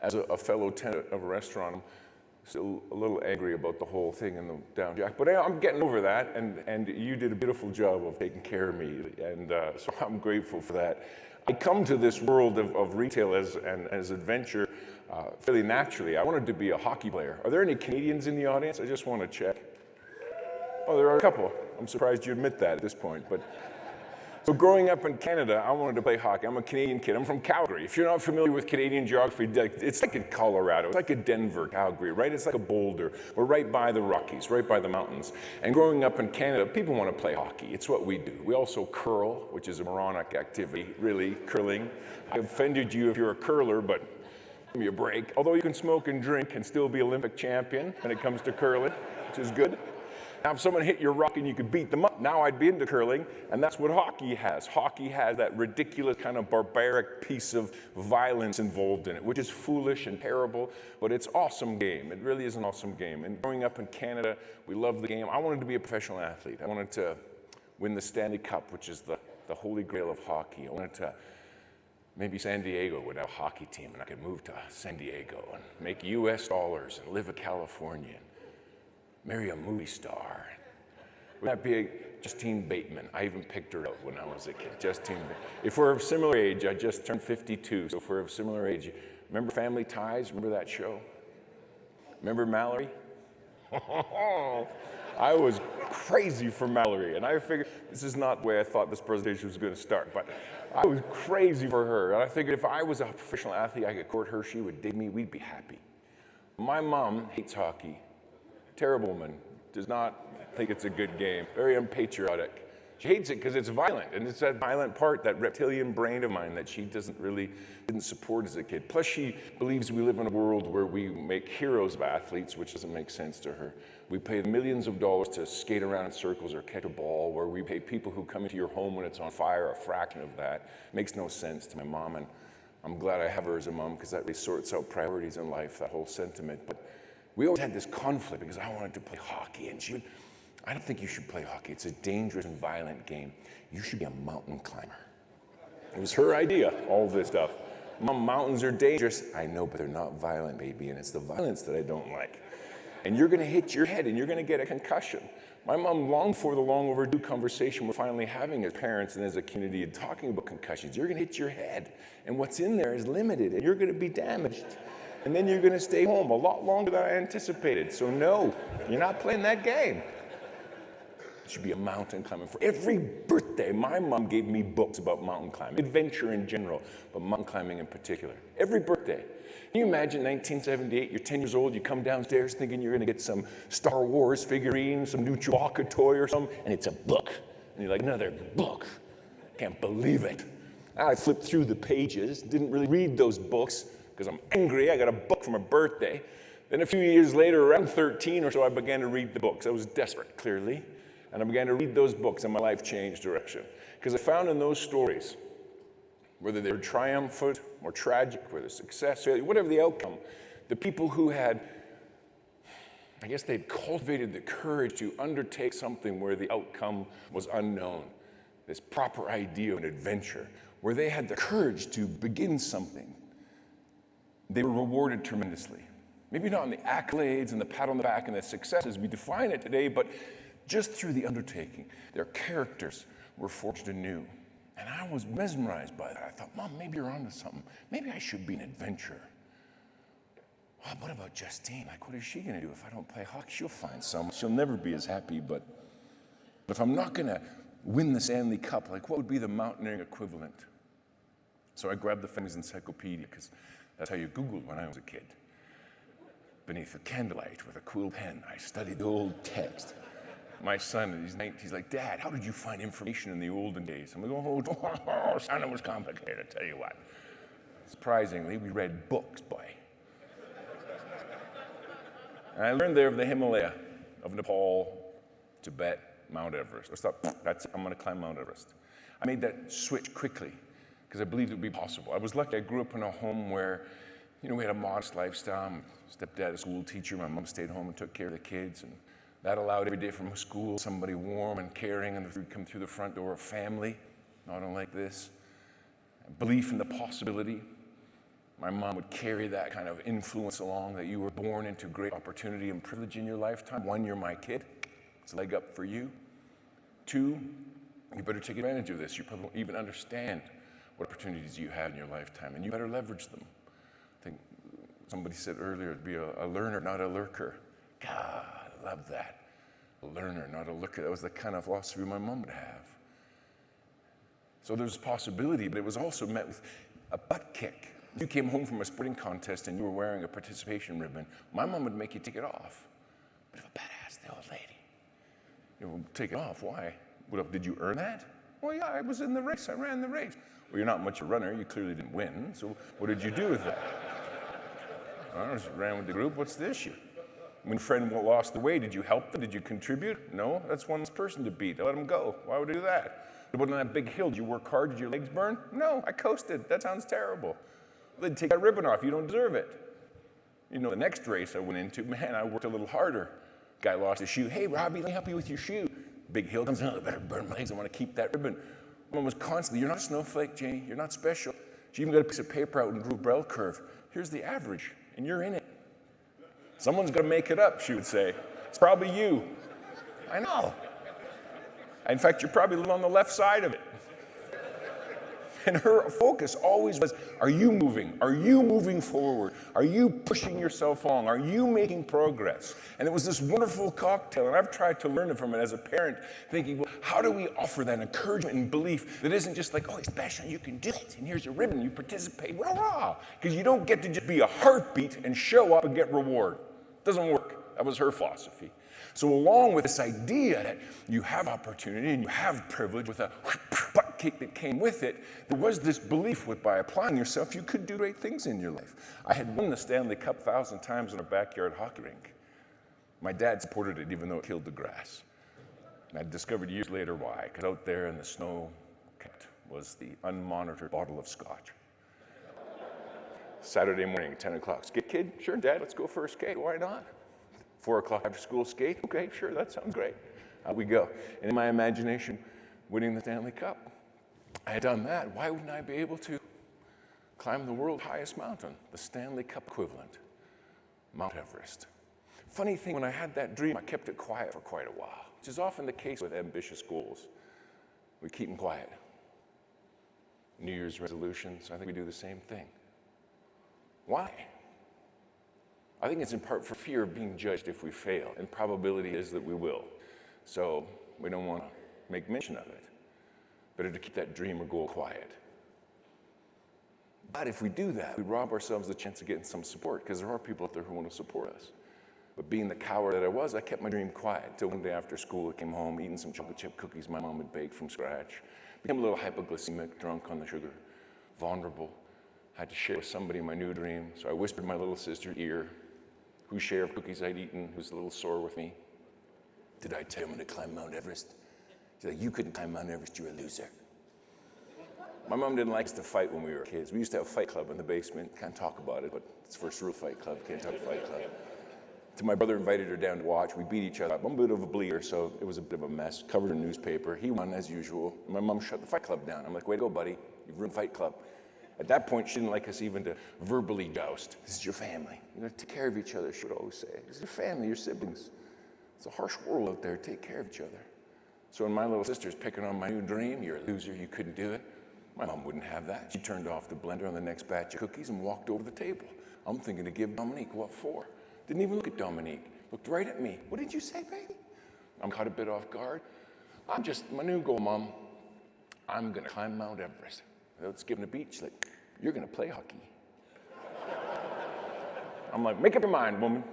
as a fellow tenant of a restaurant, I'm still a little angry about the whole thing in the down jack, but I'm getting over that, and you did a beautiful job of taking care of me, and so I'm grateful for that. I come to this world of retail as adventure fairly naturally. I wanted to be a hockey player. Are there any Canadians in the audience? I just want to check. Oh, there are a couple. I'm surprised you admit that at this point, but. So growing up in Canada, I wanted to play hockey. I'm a Canadian kid. I'm from Calgary. If you're not familiar with Canadian geography, it's like in Colorado. It's like a Denver, Calgary, right? It's like a Boulder. We're right by the Rockies, right by the mountains. And growing up in Canada, people want to play hockey. It's what we do. We also curl, which is a moronic activity, really, curling. I offended you if you're a curler, but give me a break. Although you can smoke and drink and still be Olympic champion when it comes to curling, which is good. Now, if someone hit your rock and you could beat them up, now I'd be into curling, and that's what hockey has. Hockey has that ridiculous kind of barbaric piece of violence involved in it, which is foolish and terrible, but it's an awesome game. It really is an awesome game. And growing up in Canada, we love the game. I wanted to be a professional athlete. I wanted to win the Stanley Cup, which is the holy grail of hockey. I wanted to, maybe San Diego would have a hockey team, and I could move to San Diego and make US dollars and live in California. Marry a movie star. Would that be Justine Bateman? I even picked her out when I was a kid, Justine Bateman. If we're of similar age, I just turned 52, so if we're of similar age, remember Family Ties? Remember that show? Remember Mallory? I was crazy for Mallory, and I figured, this is not the way I thought this presentation was going to start, but I was crazy for her, and I figured if I was a professional athlete, I could court her, she would dig me, we'd be happy. My mom hates hockey. Terrible woman, does not think it's a good game, very unpatriotic. She hates it because it's violent, and it's that violent part, that reptilian brain of mine that she didn't support as a kid. Plus she believes we live in a world where we make heroes of athletes, which doesn't make sense to her. We pay millions of dollars to skate around in circles or catch a ball, where we pay people who come into your home when it's on fire a fraction of that. Makes no sense to my mom, and I'm glad I have her as a mom, because that really sorts out priorities in life, that whole sentiment. But we always had this conflict because I wanted to play hockey, and she would, I don't think you should play hockey. It's a dangerous and violent game. You should be a mountain climber. It was her idea, all this stuff. Mom, mountains are dangerous. I know, but they're not violent, baby, and it's the violence that I don't like. And you're gonna hit your head and you're gonna get a concussion. My mom longed for the long overdue conversation we're finally having as parents and as a community and talking about concussions. You're gonna hit your head, and what's in there is limited, and you're gonna be damaged. And then you're gonna stay home a lot longer than I anticipated. So no, you're not playing that game. It should be a mountain climbing. For every birthday, my mom gave me books about mountain climbing, adventure in general, but mountain climbing in particular. Every birthday. Can you imagine 1978, you're 10 years old, you come downstairs thinking you're gonna get some Star Wars figurine, some new Chewbacca toy or something, and it's a book. And you're like, another book. Can't believe it. I flipped through the pages, didn't really read those books because I'm angry, I got a book for my birthday. Then a few years later, around 13 or so, I began to read the books. I was desperate, clearly. And I began to read those books and my life changed direction. Because I found in those stories, whether they were triumphant or tragic, whether success, failure, whatever the outcome, the people who had, I guess they'd cultivated the courage to undertake something where the outcome was unknown, this proper idea of an adventure, where they had the courage to begin something, they were rewarded tremendously. Maybe not in the accolades and the pat on the back and the success as we define it today, but just through the undertaking, their characters were forged anew. And I was mesmerized by that. I thought, Mom, maybe you're onto something. Maybe I should be an adventurer. Well, what about Justine? Like, what is she going to do if I don't play hockey? She'll find someone. She'll never be as happy, but if I'm not going to win the Stanley Cup, like, what would be the mountaineering equivalent? So I grabbed the family's encyclopedia, because that's how you Googled when I was a kid. Beneath the candlelight with a cool pen, I studied the old text. My son, he's 19, he's like, Dad, how did you find information in the olden days? I'm like, oh, son, it was complicated, I tell you what. Surprisingly, we read books, boy. And I learned there of the Himalaya, of Nepal, Tibet, Mount Everest. I thought, that's it, I'm gonna climb Mount Everest. I made that switch quickly, because I believed it would be possible. I was lucky, I grew up in a home where, we had a modest lifestyle. My stepdad, a school teacher, my mom stayed home and took care of the kids, and that allowed every day from school, somebody warm and caring, and the food come through the front door, a family, not unlike this. A belief in the possibility. My mom would carry that kind of influence along, that you were born into great opportunity and privilege in your lifetime. One, you're my kid. It's a leg up for you. Two, you better take advantage of this. You probably won't even understand what opportunities you have in your lifetime, and you better leverage them. I think somebody said earlier, to be a learner, not a lurker. God, I love that. A learner, not a lurker. That was the kind of philosophy my mom would have. So there's a possibility, but it was also met with a butt kick. If you came home from a sporting contest and you were wearing a participation ribbon, my mom would make you take it off. But if a badass, the old lady, you know, take it off, why? Well, did you earn that? Well, yeah, I was in the race, I ran the race. Well, you're not much a runner, you clearly didn't win, so what did you do with that? I just ran with the group, what's the issue? When a friend lost the weight, did you help them? Did you contribute? No, that's one person to beat. I let them go. Why would I do that? It wasn't that big hill. Did you work hard? Did your legs burn? No, I coasted. That sounds terrible. They'd take that ribbon off. You don't deserve it. The next race I went into, man, I worked a little harder. Guy lost his shoe. Hey, Robbie, let me help you with your shoe. Big hill comes out. I better burn my legs. I want to keep that ribbon. Mom was constantly, you're not a snowflake, Janie. You're not special. She even got a piece of paper out and drew a bell curve. Here's the average, and you're in it. Someone's going to make it up, she would say. It's probably you. I know. In fact, you're probably on the left side of it. And her focus always was, are you moving? Are you moving forward? Are you pushing yourself along? Are you making progress? And it was this wonderful cocktail, and I've tried to learn it from it as a parent, thinking, well, how do we offer that encouragement and belief that isn't just like, oh, it's special, you can do it, and here's your ribbon, you participate, rah-rah. Because you don't get to just be a heartbeat and show up and get reward. It doesn't work. That was her philosophy. So along with this idea that you have opportunity and you have privilege with a butt kick that came with it, there was this belief that by applying yourself, you could do great things in your life. I had won the Stanley Cup 1,000 times in a backyard hockey rink. My dad supported it even though it killed the grass. And I discovered years later why, because out there in the snow was the unmonitored bottle of scotch. Saturday morning, 10 o'clock. Skate, kid? Sure, Dad, let's go for a skate. Why not? 4 o'clock after school skate? Okay, sure, that sounds great. Out we go. And in my imagination, winning the Stanley Cup. I had done that, why wouldn't I be able to climb the world's highest mountain, the Stanley Cup equivalent, Mount Everest? Funny thing, when I had that dream, I kept it quiet for quite a while, which is often the case with ambitious goals. We keep them quiet. New Year's resolutions, I think we do the same thing. Why? I think it's in part for fear of being judged if we fail, and probability is that we will. So we don't want to make mention of it. Better to keep that dream or goal quiet. But if we do that, we rob ourselves the chance of getting some support, because there are people out there who want to support us. But being the coward that I was, I kept my dream quiet until one day after school I came home eating some chocolate chip cookies my mom had baked from scratch. Became a little hypoglycemic, drunk on the sugar, vulnerable. I had to share with somebody my new dream, so I whispered my little sister's ear, whose share of cookies I'd eaten, who's a little sore with me. Did I tell you I'm going to climb Mount Everest? She's like, you couldn't climb Mount Everest, you're a loser. My mom didn't like us to fight when we were kids. We used to have a fight club in the basement. Can't talk about it, but it's the first real fight club. Can't talk fight club. So my brother invited her down to watch. We beat each other up. I'm a bit of a bleeder, so it was a bit of a mess. Covered in newspaper. He won as usual. My mom shut the fight club down. I'm like, way to go, buddy. You've ruined fight club. At that point, she didn't like us even to verbally joust. This is your family. You know, take care of each other, she would always say. This is your family, your siblings. It's a harsh world out there. Take care of each other. So when my little sister's picking on my new dream, you're a loser, you couldn't do it. My mom wouldn't have that. She turned off the blender on the next batch of cookies and walked over the table. I'm thinking to give Dominique, what for? Didn't even look at Dominique. Looked right at me. What did you say, baby? I'm caught a bit off guard. My new goal, Mom, I'm gonna climb Mount Everest. Without skipping a beat, she's like, you're gonna play hockey. I'm like, make up your mind, woman.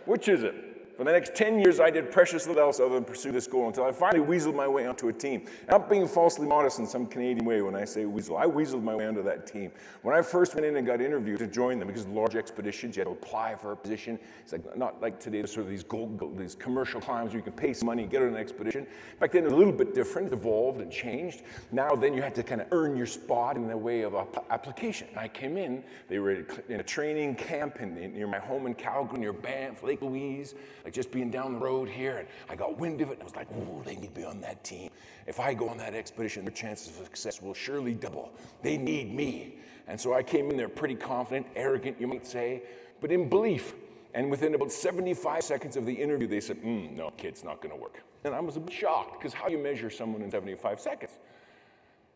Which is it? For the next 10 years, I did precious little else other than pursue this goal until I finally weaseled my way onto a team. And I'm being falsely modest in some Canadian way when I say weasel. I weaseled my way onto that team. When I first went in and got interviewed to join them, because large expeditions, you had to apply for a position. It's like not like today, there's sort of these commercial climbs where you can pay some money and get on an expedition. Back then, it was a little bit different. It evolved and changed. Now, then you had to kind of earn your spot in the way of application. And I came in, they were in a training camp near my home in Calgary, near Banff, Lake Louise, like just being down the road here, and I got wind of it, and I was like, ooh, they need to be on that team. If I go on that expedition, their chances of success will surely double. They need me. And so I came in there pretty confident, arrogant, you might say, but in belief. And within about 75 seconds of the interview, they said, no, kid, it's not gonna work. And I was a bit shocked, because how do you measure someone in 75 seconds?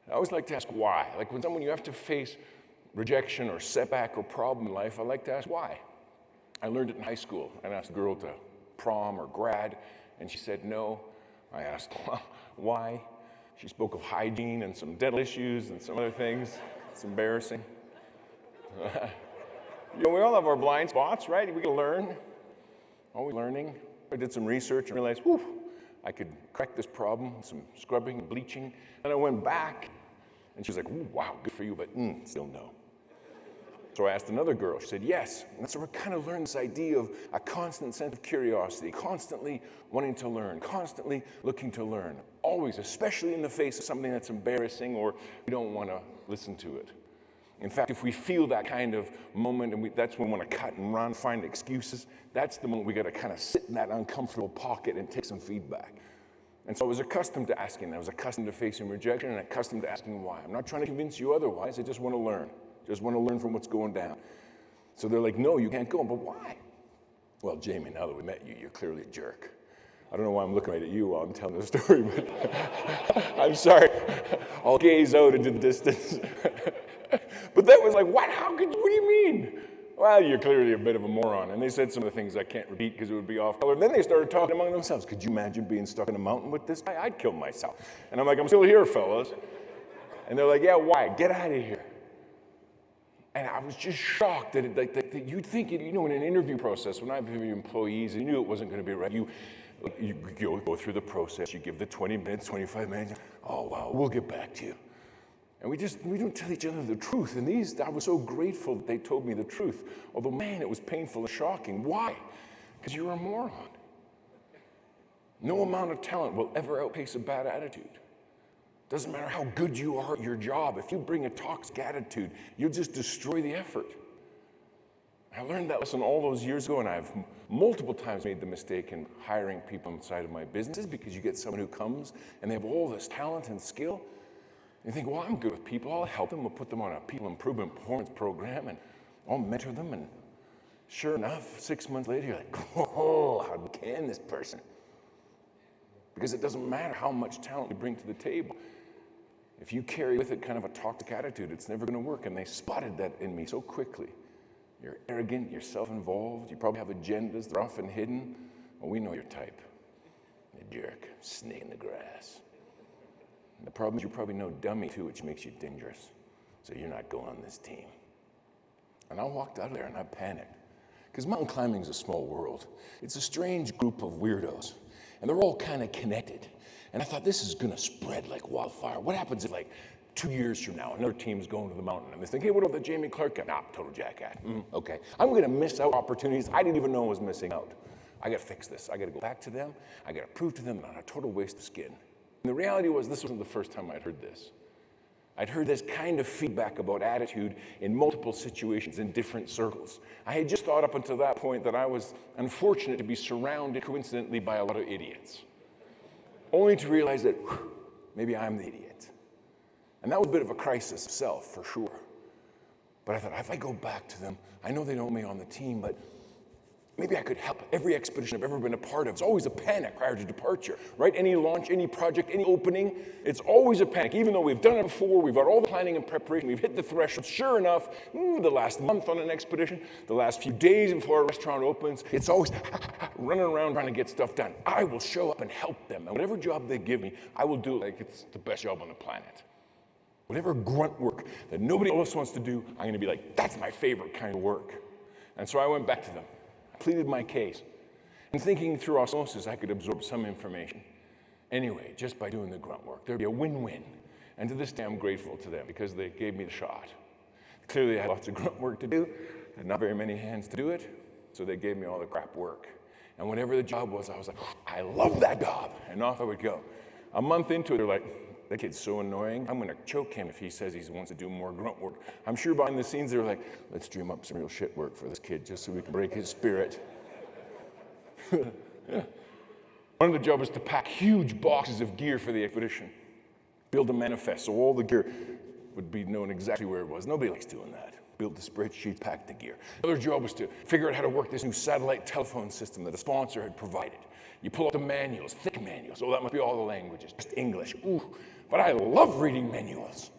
I always like to ask why. Like when you have to face rejection or setback or problem in life, I like to ask why. I learned it in high school. I asked a girl to prom or grad, and she said no. I asked, well, why? She spoke of hygiene and some dental issues and some other things. It's embarrassing. You know, we all have our blind spots, right? We can learn. Always learning. I did some research and realized, whew, I could crack this problem, some scrubbing and bleaching. And I went back, and she was like, ooh, wow, good for you, but still no. So I asked another girl, she said yes. And so we kind of learned this idea of a constant sense of curiosity, constantly wanting to learn, constantly looking to learn, always, especially in the face of something that's embarrassing or we don't want to listen to it. In fact, if we feel that kind of moment and that's when we want to cut and run, find excuses, that's the moment we got to kind of sit in that uncomfortable pocket and take some feedback. And so I was accustomed to asking, I was accustomed to facing rejection and accustomed to asking why. I'm not trying to convince you otherwise, I just want to learn. Just want to learn from what's going down. So they're like, no, you can't go. But why? Well, Jamie, now that we met you, you're clearly a jerk. I don't know why I'm looking right at you while I'm telling the story, but I'm sorry. I'll gaze out into the distance. But that was like, what? What do you mean? Well, you're clearly a bit of a moron. And they said some of the things I can't repeat because it would be off color. And then they started talking among themselves. Could you imagine being stuck in a mountain with this guy? I'd kill myself. And I'm like, I'm still here, fellas. And they're like, yeah, why? Get out of here. And I was just shocked that you'd think, you know, in an interview process, when I've interviewed employees, you knew it wasn't going to be right. You go through the process, you give the 20 minutes, 25 minutes, oh, wow, we'll get back to you. And we don't tell each other the truth. And I was so grateful that they told me the truth. Although, man, it was painful and shocking. Why? Because you're a moron. No amount of talent will ever outpace a bad attitude. Doesn't matter how good you are at your job. If you bring a toxic attitude, you'll just destroy the effort. I learned that lesson all those years ago, and I've multiple times made the mistake in hiring people inside of my businesses because you get someone who comes and they have all this talent and skill, You think, well, I'm good with people. I'll help them. We'll put them on a people improvement performance program, and I'll mentor them. And sure enough, 6 months later, you're like, oh, how can this person? Because it doesn't matter how much talent you bring to the table. If you carry with it kind of a toxic attitude, it's never going to work. And they spotted that in me so quickly. You're arrogant, you're self-involved, you probably have agendas, they're often hidden. Well, we know your type. You're a jerk, snake in the grass. And the problem is you're probably no dummy too, which makes you dangerous. So you're not going on this team. And I walked out of there and I panicked. Because mountain climbing is a small world. It's a strange group of weirdos. And they're all kind of connected. And I thought, this is going to spread like wildfire. What happens if, like, 2 years from now, another team's going to the mountain, and they think, hey, what about the Jamie Clark guy? Nah, total jackass. Okay. I'm going to miss out opportunities I didn't even know I was missing out. I got to fix this. I got to go back to them. I got to prove to them that I'm a total waste of skin. And the reality was, this wasn't the first time I'd heard this. I'd heard this kind of feedback about attitude in multiple situations in different circles. I had just thought up until that point that I was unfortunate to be surrounded coincidentally by a lot of idiots. Only to realize that maybe I'm the idiot. And that was a bit of a crisis of self, for sure. But I thought, if I go back to them, I know they don't want me on the team, but maybe I could help. Every expedition I've ever been a part of, it's always a panic prior to departure, right? Any launch, any project, any opening, it's always a panic. Even though we've done it before, we've got all the planning and preparation, we've hit the threshold. Sure enough, the last month on an expedition, the last few days before a restaurant opens, it's always running around trying to get stuff done. I will show up and help them. And whatever job they give me, I will do it like it's the best job on the planet. Whatever grunt work that nobody else wants to do, I'm going to be like, that's my favorite kind of work. And so I went back to them, pleaded my case, and thinking through osmosis, I could absorb some information. Anyway, just by doing the grunt work, there'd be a win-win. And to this day, I'm grateful to them because they gave me the shot. Clearly, I had lots of grunt work to do, and not very many hands to do it, so they gave me all the crap work. And whatever the job was, I was like, I love that job, and off I would go. A month into it, they're like, that kid's so annoying, I'm gonna choke him if he says he wants to do more grunt work. I'm sure behind the scenes, they were like, let's dream up some real shit work for this kid just so we can break his spirit. Yeah. One of the jobs was to pack huge boxes of gear for the expedition, build a manifest so all the gear would be known exactly where it was. Nobody likes doing that. Build the spreadsheets, pack the gear. Another job was to figure out how to work this new satellite telephone system that a sponsor had provided. You pull out the manuals, thick manuals. Oh, that must be all the languages, just English. Ooh, but I love reading manuals.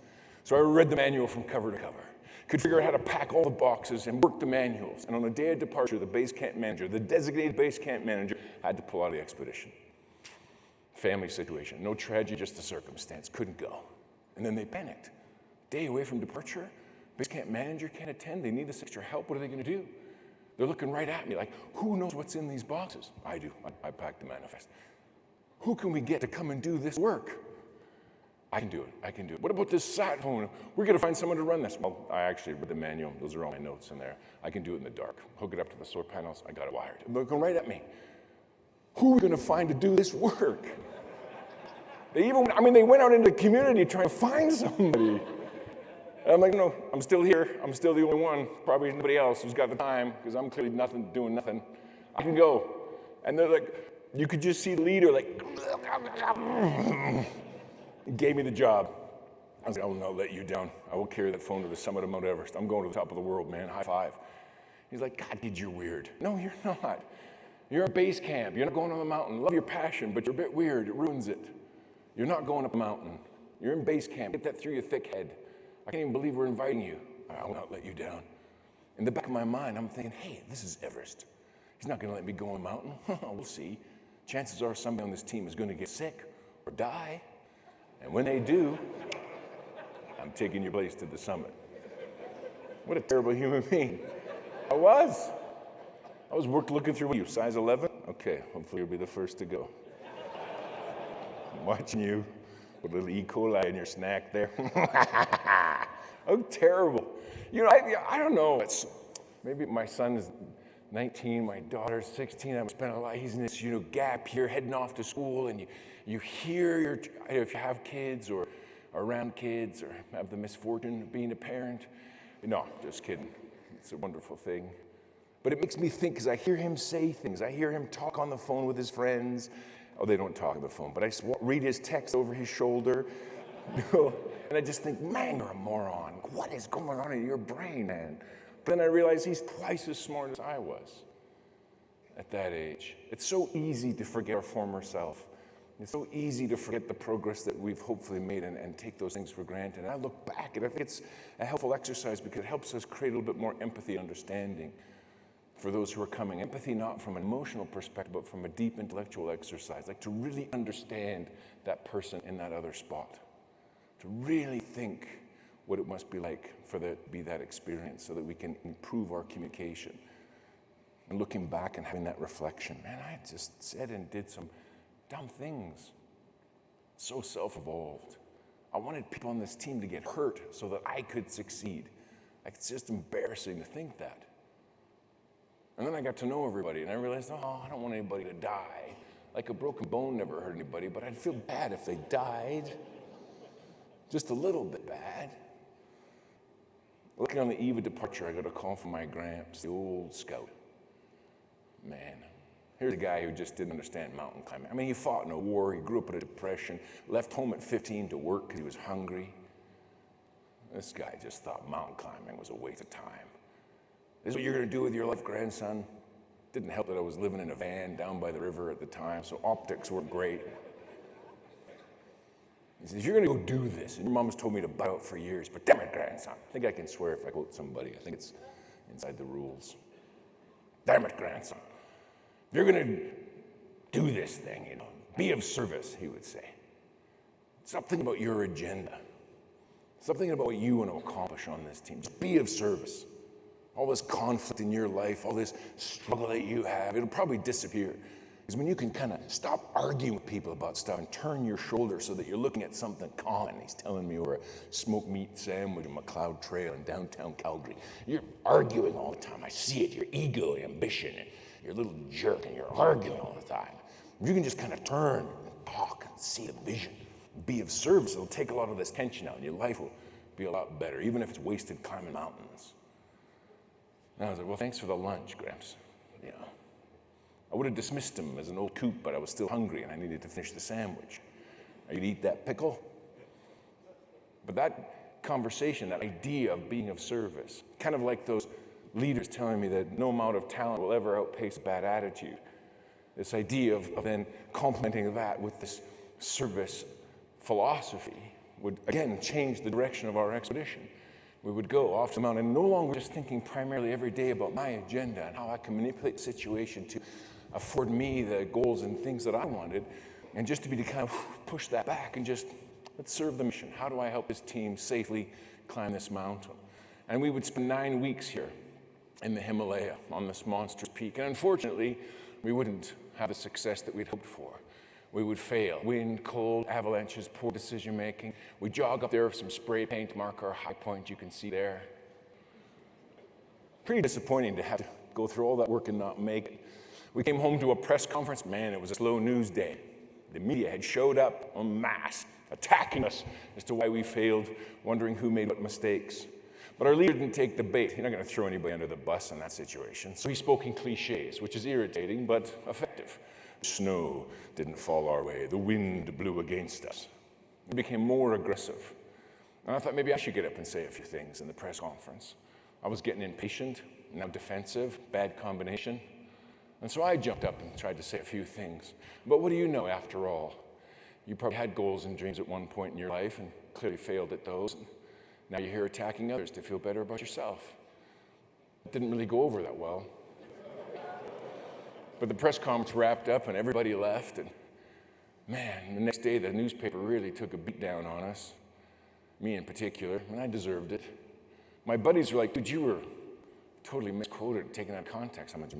So I read the manual from cover to cover. Could figure out how to pack all the boxes and work the manuals. And on the day of departure, the base camp manager, the designated base camp manager, had to pull out of the expedition. Family situation, no tragedy, just the circumstance, couldn't go. And then they panicked. Day away from departure, base camp manager can't attend, they need this extra help, what are they gonna do? They're looking right at me like, who knows what's in these boxes? I do, I packed the manifest. Who can we get to come and do this work? I can do it. What about this sat phone? We're gonna find someone to run this. Well, I actually read the manual. Those are all my notes in there. I can do it in the dark. Hook it up to the solar panels, I got it wired. They're looking right at me. Who are we gonna find to do this work? They went out into the community trying to find somebody. And I'm like, no, I'm still here. I'm still the only one. Probably nobody else who's got the time because I'm clearly doing nothing. I can go. And they're like, you could just see the leader like, gave me the job. I was like, I will not let you down. I will carry that phone to the summit of Mount Everest. I'm going to the top of the world, man. High five. He's like, God, kid, you're weird. No, you're not. You're at base camp. You're not going on the mountain. Love your passion, but you're a bit weird. It ruins it. You're not going up a mountain. You're in base camp. Get that through your thick head. I can't even believe we're inviting you. I will not let you down. In the back of my mind, I'm thinking, hey, this is Everest. He's not going to let me go on the mountain. We'll see. Chances are somebody on this team is going to get sick or die. And when they do, I'm taking your place to the summit. What a terrible human being. I was looking through you. Size 11? Okay, hopefully you'll be the first to go. I'm watching you with a little E. coli in your snack there. Oh, terrible. You know, I don't know. Maybe my son is 19, my daughter's 16. I'm spending a lot. He's in this, gap year, heading off to school, and you hear if you have kids or around kids or have the misfortune of being a parent. No, just kidding. It's a wonderful thing. But it makes me think because I hear him say things. I hear him talk on the phone with his friends. Oh, they don't talk on the phone, but I read his text over his shoulder. And I just think, man, you're a moron. What is going on in your brain, man? But then I realized he's twice as smart as I was at that age. It's so easy to forget our former self. It's so easy to forget the progress that we've hopefully made and take those things for granted. And I look back and I think it's a helpful exercise because it helps us create a little bit more empathy and understanding for those who are coming. Empathy not from an emotional perspective, but from a deep intellectual exercise, like to really understand that person in that other spot, to really think what it must be like for there to be that experience so that we can improve our communication. And looking back and having that reflection, man, I just said and did some dumb things. So self-evolved. I wanted people on this team to get hurt so that I could succeed. Like, it's just embarrassing to think that. And then I got to know everybody and I realized, oh, I don't want anybody to die. Like a broken bone never hurt anybody, but I'd feel bad if they died. Just a little bit bad. Looking on the eve of departure, I got a call from my Gramps, the old scout. Man, here's a guy who just didn't understand mountain climbing. I mean, he fought in a war, he grew up in a depression, left home at 15 to work because he was hungry. This guy just thought mountain climbing was a waste of time. This is what you're going to do with your life, grandson? Didn't help that I was living in a van down by the river at the time, so optics weren't great. He says, you're going to go do this, and your mom's told me to buy out for years, but damn it, grandson. I think I can swear if I quote somebody. I think it's inside the rules. Damn it, grandson. You're going to do this thing, you know. Be of service, he would say. Something about your agenda. Something about what you want to accomplish on this team. Just be of service. All this conflict in your life, all this struggle that you have, it'll probably disappear. Because when you can kind of stop arguing with people about stuff and turn your shoulder so that you're looking at something common. He's telling me over a smoked meat sandwich on McLeod Trail in downtown Calgary. You're arguing all the time. I see it, your ego, your ambition, and you're a little jerk, and you're arguing all the time. If you can just kind of turn and talk and see the vision, be of service, it'll take a lot of this tension out, and your life will be a lot better, even if it's wasted climbing mountains. And I was like, well, thanks for the lunch, Gramps. You know, I would have dismissed him as an old coot, but I was still hungry and I needed to finish the sandwich. Are you gonna eat that pickle? But that conversation, that idea of being of service, kind of like those leaders telling me that no amount of talent will ever outpace bad attitude. This idea of then complementing that with this service philosophy would, again, change the direction of our expedition. We would go off the mountain, no longer just thinking primarily every day about my agenda and how I can manipulate the situation to afford me the goals and things that I wanted, and just to be to kind of push that back and just, let's serve the mission. How do I help this team safely climb this mountain? And we would spend 9 weeks here in the Himalaya on this monstrous peak. And unfortunately, we wouldn't have the success that we'd hoped for. We would fail. Wind, cold, avalanches, poor decision making. We jog up there with some spray paint, mark our high point you can see there. Pretty disappointing to have to go through all that work and not make it. We came home to a press conference. Man, it was a slow news day. The media had showed up en masse, attacking us as to why we failed, wondering who made what mistakes. But our leader didn't take the bait. You're not going to throw anybody under the bus in that situation. So he spoke in cliches, which is irritating but effective. Snow didn't fall our way. The wind blew against us. He became more aggressive. And I thought maybe I should get up and say a few things in the press conference. I was getting impatient, now defensive, bad combination. And so I jumped up and tried to say a few things. But what do you know, after all? You probably had goals and dreams at one point in your life and clearly failed at those. Now you're here attacking others to feel better about yourself. It didn't really go over that well. But the press conference wrapped up and everybody left. And man, the next day the newspaper really took a beat down on us. Me in particular, and I deserved it. My buddies were like, dude, you were totally misquoted, taken out of context. I'm like,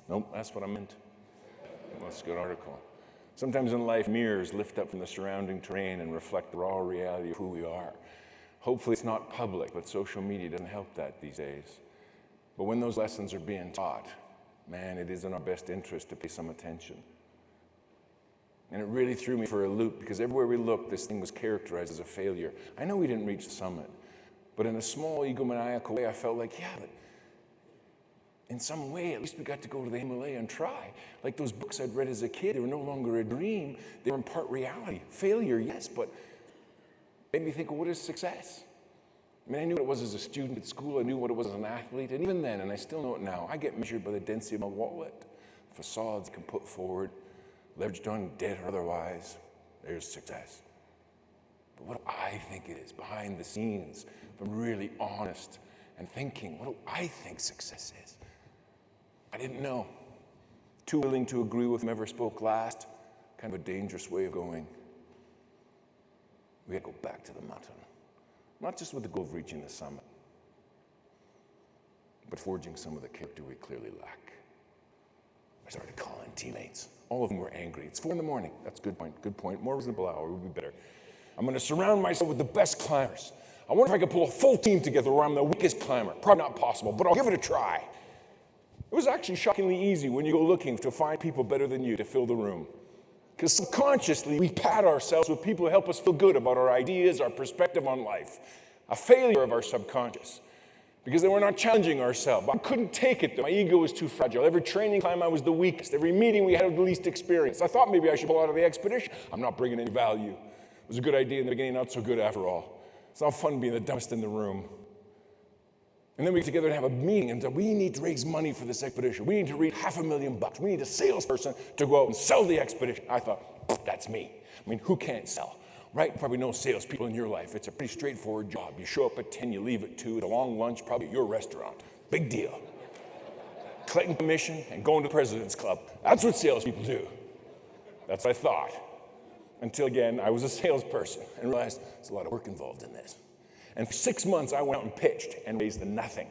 nope, that's what I meant. Well, that's a good article. Sometimes in life, mirrors lift up from the surrounding terrain and reflect the raw reality of who we are. Hopefully it's not public, but social media doesn't help that these days. But when those lessons are being taught, man, it is in our best interest to pay some attention. And it really threw me for a loop because everywhere we looked, this thing was characterized as a failure. I know we didn't reach the summit, but in a small egomaniacal way, I felt like, yeah, but in some way, at least we got to go to the Himalaya and try. Like those books I'd read as a kid, they were no longer a dream. They were in part reality. Failure, yes, but made me think, well, what is success? I mean, I knew what it was as a student at school. I knew what it was as an athlete. And even then, and I still know it now, I get measured by the density of my wallet. Facades I can put forward, leveraged on debt or otherwise. There's success. But what do I think it is behind the scenes, if I'm really honest and thinking, what do I think success is? I didn't know. Too willing to agree with whomever spoke last. Kind of a dangerous way of going. We had to go back to the mountain. Not just with the goal of reaching the summit, but forging some of the character we clearly lack. I started calling teammates. All of them were angry. It's 4 a.m. That's a good point. Good point. More reasonable hour would be better. I'm going to surround myself with the best climbers. I wonder if I could pull a full team together where I'm the weakest climber. Probably not possible, but I'll give it a try. It was actually shockingly easy when you go looking to find people better than you to fill the room. Because subconsciously, we pat ourselves with people who help us feel good about our ideas, our perspective on life. A failure of our subconscious. Because then we're not challenging ourselves. I couldn't take it, though. My ego was too fragile. Every training climb, I was the weakest. Every meeting, we had the least experience. I thought maybe I should pull out of the expedition. I'm not bringing any value. It was a good idea in the beginning, not so good after all. It's not fun being the dumbest in the room. And then we get together and have a meeting and say, we need to raise money for this expedition. We need to raise $500,000. We need a salesperson to go out and sell the expedition. I thought, that's me. I mean, who can't sell, right? Probably no salespeople in your life. It's a pretty straightforward job. You show up at 10, you leave at 2. It's a long lunch, probably at your restaurant. Big deal. Collecting commission and going to the President's Club. That's what salespeople do. That's what I thought. Until, again, I was a salesperson and realized there's a lot of work involved in this. And for 6 months, I went out and pitched and raised nothing.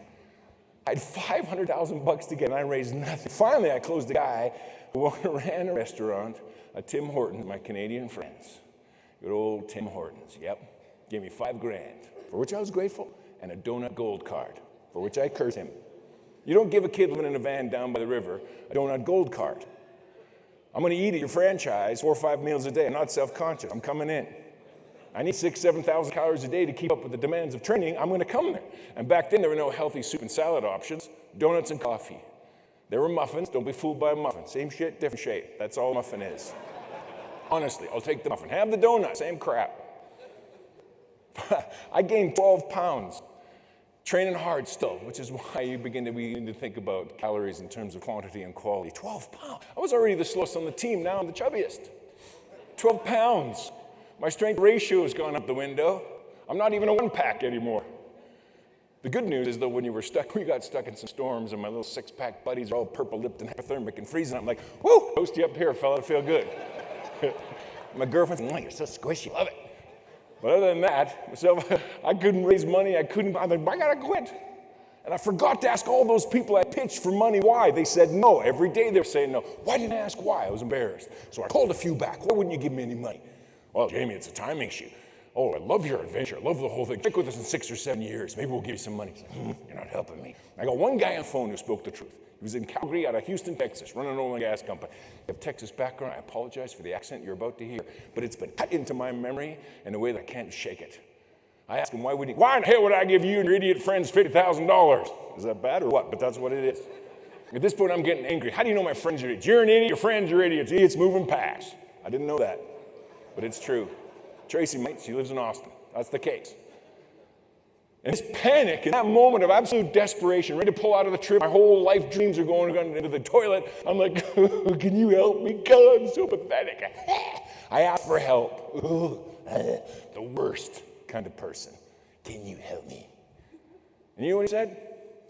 I had $500,000 to get, and I raised nothing. Finally, I closed a guy who ran a restaurant, a Tim Hortons, my Canadian friends. Good old Tim Hortons, yep. Gave me $5,000, for which I was grateful, and a donut gold card, for which I cursed him. You don't give a kid living in a van down by the river a donut gold card. I'm going to eat at your franchise 4 or 5 meals a day. I'm not self-conscious. I'm coming in. I need 6,000 to 7,000 calories a day to keep up with the demands of training. I'm going to come there. And back then, there were no healthy soup and salad options, donuts and coffee. There were muffins. Don't be fooled by a muffin. Same shit, different shape. That's all a muffin is. Honestly, I'll take the muffin. Have the donut, same crap. I gained 12 pounds, training hard still, which is why you begin to think about calories in terms of quantity and quality. 12 pounds. I was already the slowest on the team. Now I'm the chubbiest. 12 pounds. My strength ratio has gone out the window. I'm not even a one-pack anymore. The good news is, though, when we got stuck in some storms and my little six-pack buddies are all purple-lipped and hypothermic and freezing, I'm like, whoo, toast you up here, fella, feel good. My girlfriend's like, you're so squishy, love it. But other than that, so I couldn't raise money, I'm like, I gotta quit. And I forgot to ask all those people I pitched for money why. They said no. Every day they were saying no. Why didn't I ask why? I was embarrassed. So I called a few back. Why wouldn't you give me any money? Well, Jamie, it's a timing issue. Oh, I love your adventure. I love the whole thing. Stick with us in 6 or 7 years. Maybe we'll give you some money. Like, you're not helping me. I got one guy on the phone who spoke the truth. He was in Calgary out of Houston, Texas, running an oil and gas company. I have Texas background. I apologize for the accent you're about to hear, but it's been cut into my memory in a way that I can't shake it. I asked him, why in the hell would I give you and your idiot friends $50,000? Is that bad or what? But that's what it is. At this point, I'm getting angry. How do you know my friends are idiots? You're an idiot. Your friends are idiots. Idiots moving past. I didn't know that, but it's true. Tracy, mate, she lives in Austin. That's the case. And this panic, in that moment of absolute desperation, ready to pull out of the trip, my whole life dreams are going into the toilet. I'm like, can you help me? God, I'm so pathetic. I asked for help. The worst kind of person. Can you help me? And you know what he said?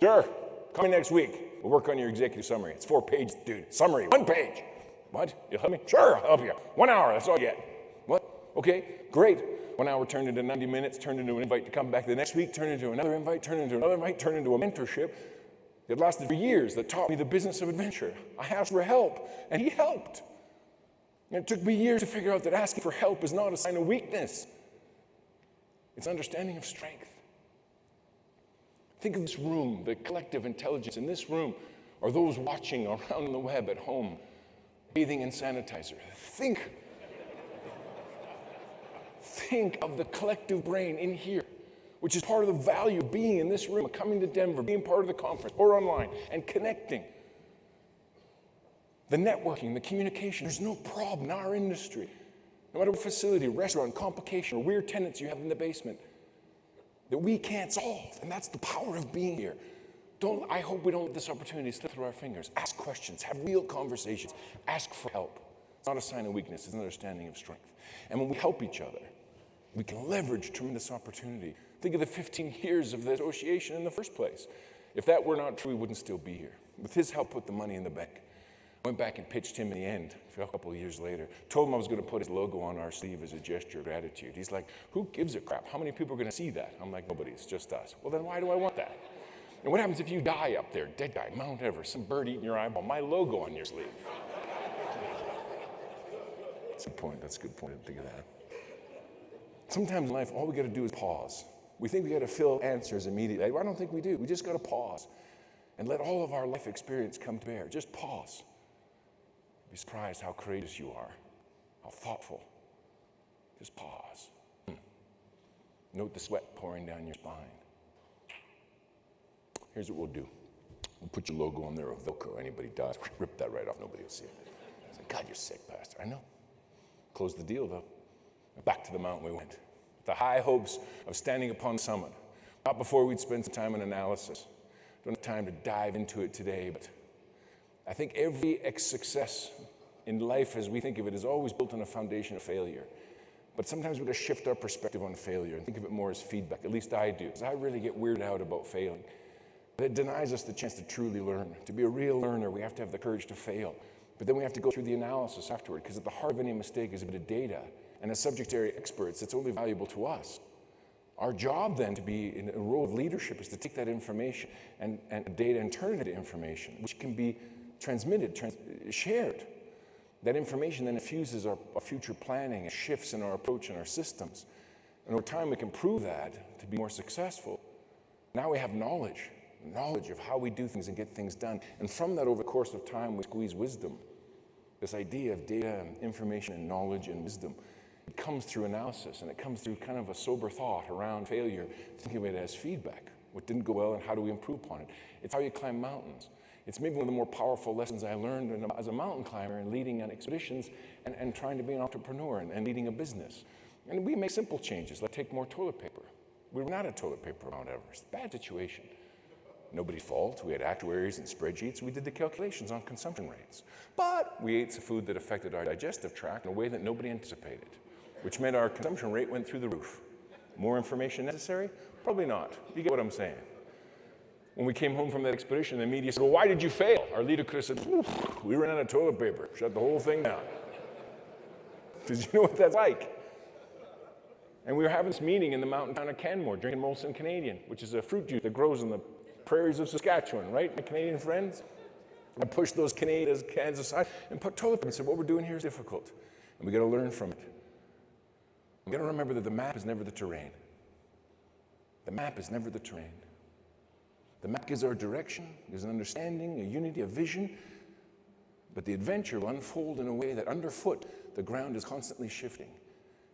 Sure, come in next week. We'll work on your executive summary. It's 4 pages, dude. Summary, 1 page. What? You'll help me? Sure, I'll help you. 1 hour, that's all you get. What? Okay, great. 1 hour turned into 90 minutes, turned into an invite to come back the next week, turned into another invite, turned into another invite, turned into a mentorship. It lasted for years that taught me the business of adventure. I asked for help, and he helped. And it took me years to figure out that asking for help is not a sign of weakness. It's understanding of strength. Think of this room, the collective intelligence in this room, or those watching around the web at home, bathing in sanitizer. Think of the collective brain in here, which is part of the value of being in this room, coming to Denver, being part of the conference, or online, and connecting. The networking, the communication, there's no problem in our industry no matter what facility, restaurant, complication, or weird tenants you have in the basement that we can't solve. And that's the power of being here. I hope we don't let this opportunity slip through our fingers. Ask questions, have real conversations, ask for help. It's not a sign of weakness, it's an understanding of strength. And when we help each other, we can leverage tremendous opportunity. Think of the 15 years of the association in the first place. If that were not true, we wouldn't still be here. With his help, put the money in the bank. Went back and pitched him in the end a couple of years later. Told him I was going to put his logo on our sleeve as a gesture of gratitude. He's like, who gives a crap? How many people are going to see that? I'm like, nobody, it's just us. Well, then why do I want that? And what happens if you die up there, dead guy, Mount Everest, some bird eating your eyeball, my logo on your sleeve? That's a good point. That's a good point. I didn't think of that. Sometimes in life, all we got to do is pause. We think we got to fill answers immediately. I don't think we do. We just got to pause and let all of our life experience come to bear. Just pause. Be surprised how courageous you are, how thoughtful. Just pause. Note the sweat pouring down your spine. Here's what we'll do. We'll put your logo on there of Velcro. Anybody does, rip that right off. Nobody will see it. It's like, God, you're sick, Pastor. I know. Close the deal, though. Back to the mountain we went. The high hopes of standing upon the summit. Not before we'd spend some time in analysis. Don't have time to dive into it today, but I think every success in life as we think of it is always built on a foundation of failure. But sometimes we got to shift our perspective on failure and think of it more as feedback. At least I do, because I really get weirded out about failing. But it denies us the chance to truly learn. To be a real learner, we have to have the courage to fail. But then we have to go through the analysis afterward, because at the heart of any mistake is a bit of data. And as subject area experts, it's only valuable to us. Our job then to be in a role of leadership is to take that information and data and turn it into information, which can be transmitted, shared. That information then infuses our future planning and shifts in our approach and our systems. And over time, we can prove that to be more successful. Now we have knowledge of how we do things and get things done. And from that, over the course of time, we squeeze wisdom. This idea of data and information and knowledge and wisdom. It comes through analysis, and it comes through kind of a sober thought around failure, thinking of it as feedback. What didn't go well and how do we improve upon it? It's how you climb mountains. It's maybe one of the more powerful lessons I learned as a mountain climber and leading on expeditions and trying to be an entrepreneur and leading a business. And we make simple changes, like take more toilet paper. We ran out of toilet paper on Mount Everest. Bad situation. Nobody's fault. We had actuaries and spreadsheets. We did the calculations on consumption rates. But we ate some food that affected our digestive tract in a way that nobody anticipated, which meant our consumption rate went through the roof. More information necessary? Probably not. You get what I'm saying. When we came home from that expedition, the media said, well, why did you fail? Our leader could have said, we ran out of toilet paper. Shut the whole thing down. Because you know what that's like. And we were having this meeting in the mountain town of Canmore, drinking Molson Canadian, which is a fruit juice that grows in the prairies of Saskatchewan, right, my Canadian friends? I pushed those cans aside and put toilet paper and said, what we're doing here is difficult, and we got to learn from it. We got to remember that the map is never the terrain. The map is never the terrain. The map gives our direction, gives an understanding, a unity, a vision, but the adventure will unfold in a way that underfoot, the ground is constantly shifting.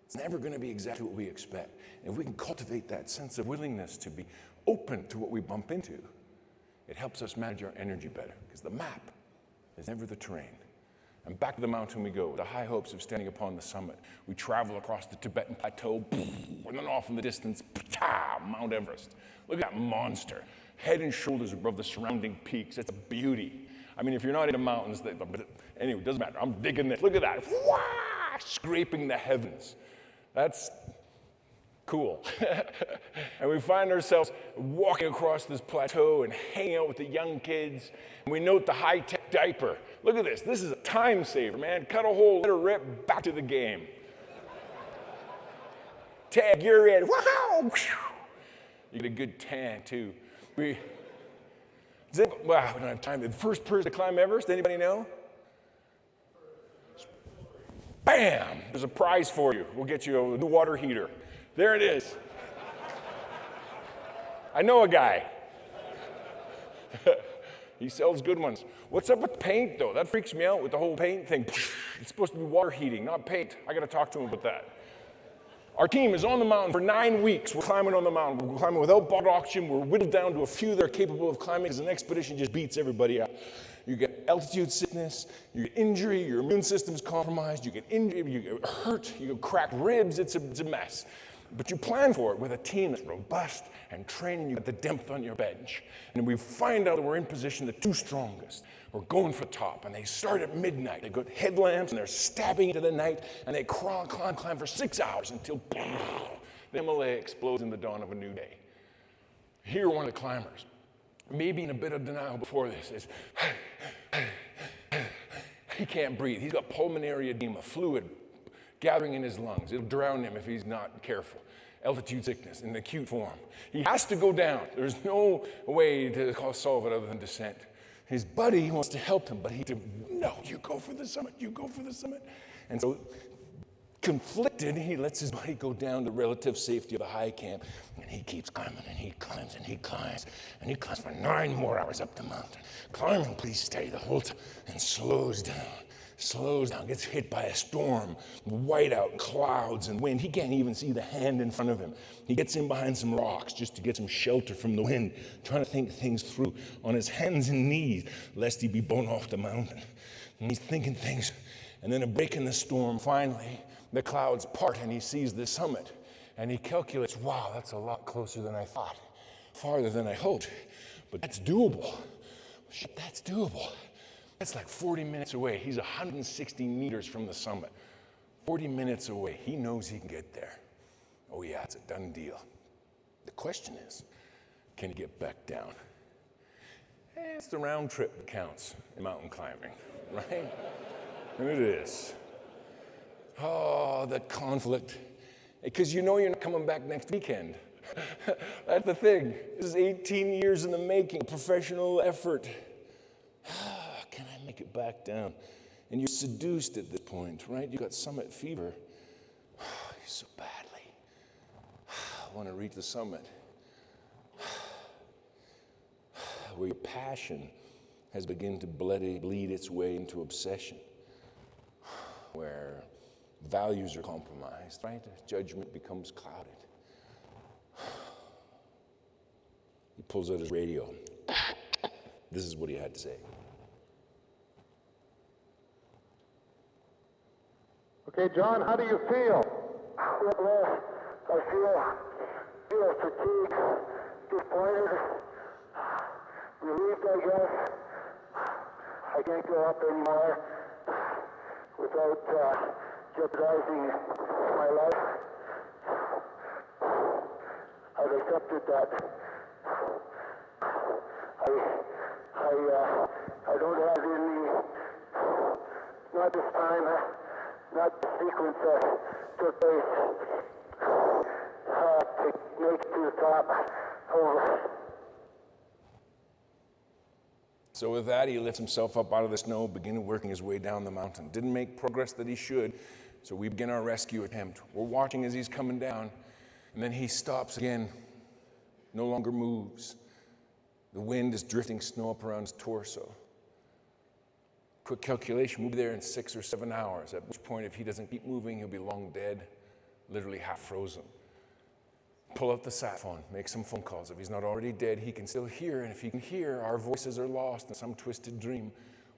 It's never going to be exactly what we expect. And if we can cultivate that sense of willingness to be open to what we bump into, it helps us manage our energy better, because the map is never the terrain. And back to the mountain we go, the high hopes of standing upon the summit. We travel across the Tibetan plateau, and then off in the distance, Mount Everest. Look at that monster, head and shoulders above the surrounding peaks. It's a beauty. I mean, if you're not into mountains, anyway, it doesn't matter. I'm digging this. Look at that, scraping the heavens. That's cool. And we find ourselves walking across this plateau and hanging out with the young kids. And we note the high-tech diaper. Look at this. This is a time saver, man. Cut a hole, let her rip, back to the game. Tag, you're in. Wow! You get a good tan, too. Wow, we don't have time. The first person to climb Everest, anybody know? Bam! There's a prize for you. We'll get you a new water heater. There it is. I know a guy. He sells good ones. What's up with paint, though? That freaks me out with the whole paint thing. It's supposed to be water heating, not paint. I got to talk to him about that. Our team is on the mountain for 9 weeks. We're climbing on the mountain. We're climbing without bottled oxygen. We're whittled down to a few that are capable of climbing because an expedition just beats everybody up. You get altitude sickness, you get injury, your immune system's compromised, you get injury, you get hurt, you get cracked ribs, it's a mess. But you plan for it with a team that's robust and training you at the depth on your bench. And we find out that we're in position, the two strongest. We're going for the top, and they start at midnight. They've got headlamps, and they're stabbing into the night, and they climb for 6 hours until the Himalaya explodes in the dawn of a new day. Here, one of the climbers, maybe in a bit of denial before this, is he can't breathe. He's got pulmonary edema, fluid gathering in his lungs. It'll drown him if he's not careful. Altitude sickness in acute form. He has to go down. There's no way to solve it other than descent. His buddy wants to help him, but he said, no, you go for the summit, you go for the summit. And so, conflicted, he lets his buddy go down to relative safety of the high camp, and he keeps climbing, and he climbs, and he climbs, and he climbs for 9 more hours up the mountain. Climbing, please stay the whole time, and slows down, gets hit by a storm, whiteout, clouds, and wind. He can't even see the hand in front of him. He gets in behind some rocks just to get some shelter from the wind, trying to think things through on his hands and knees, lest he be blown off the mountain. And he's thinking things, and then a break in the storm, finally, the clouds part, and he sees the summit, and he calculates, wow, that's a lot closer than I thought, farther than I hoped, but that's doable. Shit, that's doable. That's like 40 minutes away. He's 160 meters from the summit. 40 minutes away. He knows he can get there. Oh yeah, it's a done deal. The question is, can he get back down? It's the round trip that counts in mountain climbing, right? It is. Oh, that conflict. Because you know you're not coming back next weekend. That's the thing. This is 18 years in the making, professional effort. Can I make it back down? And you're seduced at this point, right? You got summit fever. You so badly want to reach the summit. Where your passion has begun to bleed its way into obsession. Where values are compromised, right? Judgment becomes clouded. He pulls out his radio. This is what he had to say. Okay, John, how do you feel? Well, I feel fatigued, disappointed, relieved, I guess. I can't go up anymore without jeopardizing my life. I've accepted that. I don't have any, not this time, not the sequence that took place to make it to the top. So with that, he lifts himself up out of the snow, began working his way down the mountain. Didn't make progress that he should, so we begin our rescue attempt. We're watching as he's coming down, and then he stops again, no longer moves. The wind is drifting snow up around his torso. Quick calculation, we'll be there in 6 or 7 hours, at which point if he doesn't keep moving, he'll be long dead, literally half frozen. Pull out the sat phone, make some phone calls. If he's not already dead, he can still hear, and if he can hear, our voices are lost in some twisted dream.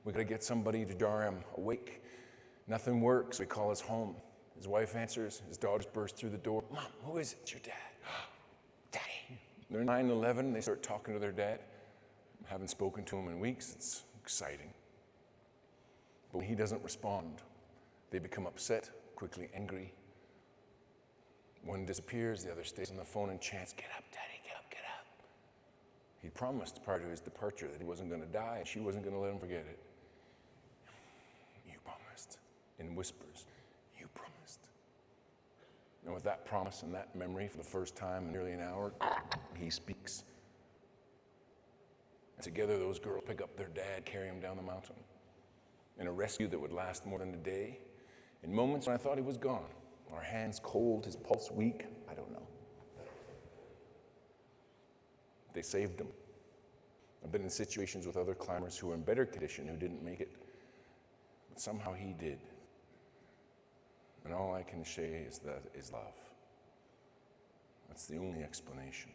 We gotta get somebody to jar him awake. Nothing works, we call his home. His wife answers, his daughters burst through the door. Mom, who is it? It's your dad. Daddy. They're 9-11, they start talking to their dad. Haven't spoken to him in weeks, it's exciting. But when he doesn't respond, they become upset, quickly angry. One disappears, the other stays on the phone and chants, "Get up, Daddy, get up, get up." He promised prior to his departure that he wasn't going to die and she wasn't going to let him forget it. You promised, in whispers, you promised. And with that promise and that memory for the first time in nearly an hour, he speaks. And together those girls pick up their dad, carry him down the mountain. In a rescue that would last more than a day. In moments when I thought he was gone. Our hands cold, his pulse weak, I don't know. They saved him. I've been in situations with other climbers who were in better condition who didn't make it. But somehow he did. And all I can say is that is love. That's the only explanation.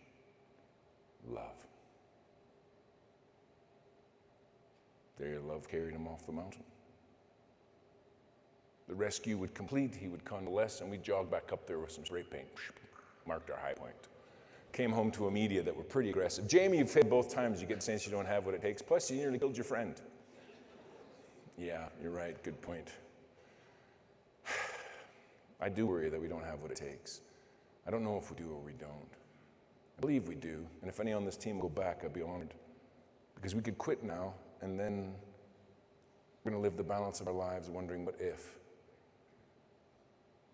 Love. Their love carried him off the mountain. The rescue would complete, he would convalesce, and we'd jog back up there with some spray paint. Marked our high point. Came home to a media that were pretty aggressive. Jamie, you failed both times. You get the sense you don't have what it takes. Plus, you nearly killed your friend. Yeah, you're right. Good point. I do worry that we don't have what it takes. I don't know if we do or we don't. I believe we do. And if any on this team will go back, I'd be honored. Because we could quit now, and then we're going to live the balance of our lives wondering what if.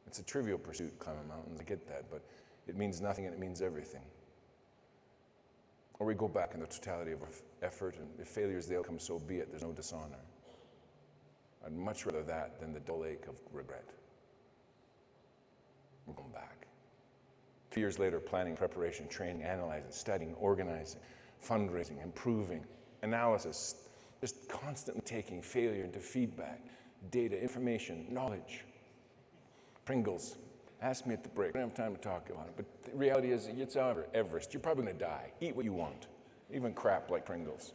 It's a trivial pursuit, climbing mountains. I get that, but it means nothing and it means everything. Or we go back in the totality of our effort, and if failure is the outcome, so be it. There's no dishonor. I'd much rather that than the dull ache of regret. We're going back. 2 years later, planning, preparation, training, analyzing, studying, organizing, fundraising, improving, analysis, just constantly taking failure into feedback, data, information, knowledge. Pringles. Ask me at the break. I don't have time to talk about it, but the reality is it's Everest. You're probably going to die. Eat what you want, even crap like Pringles.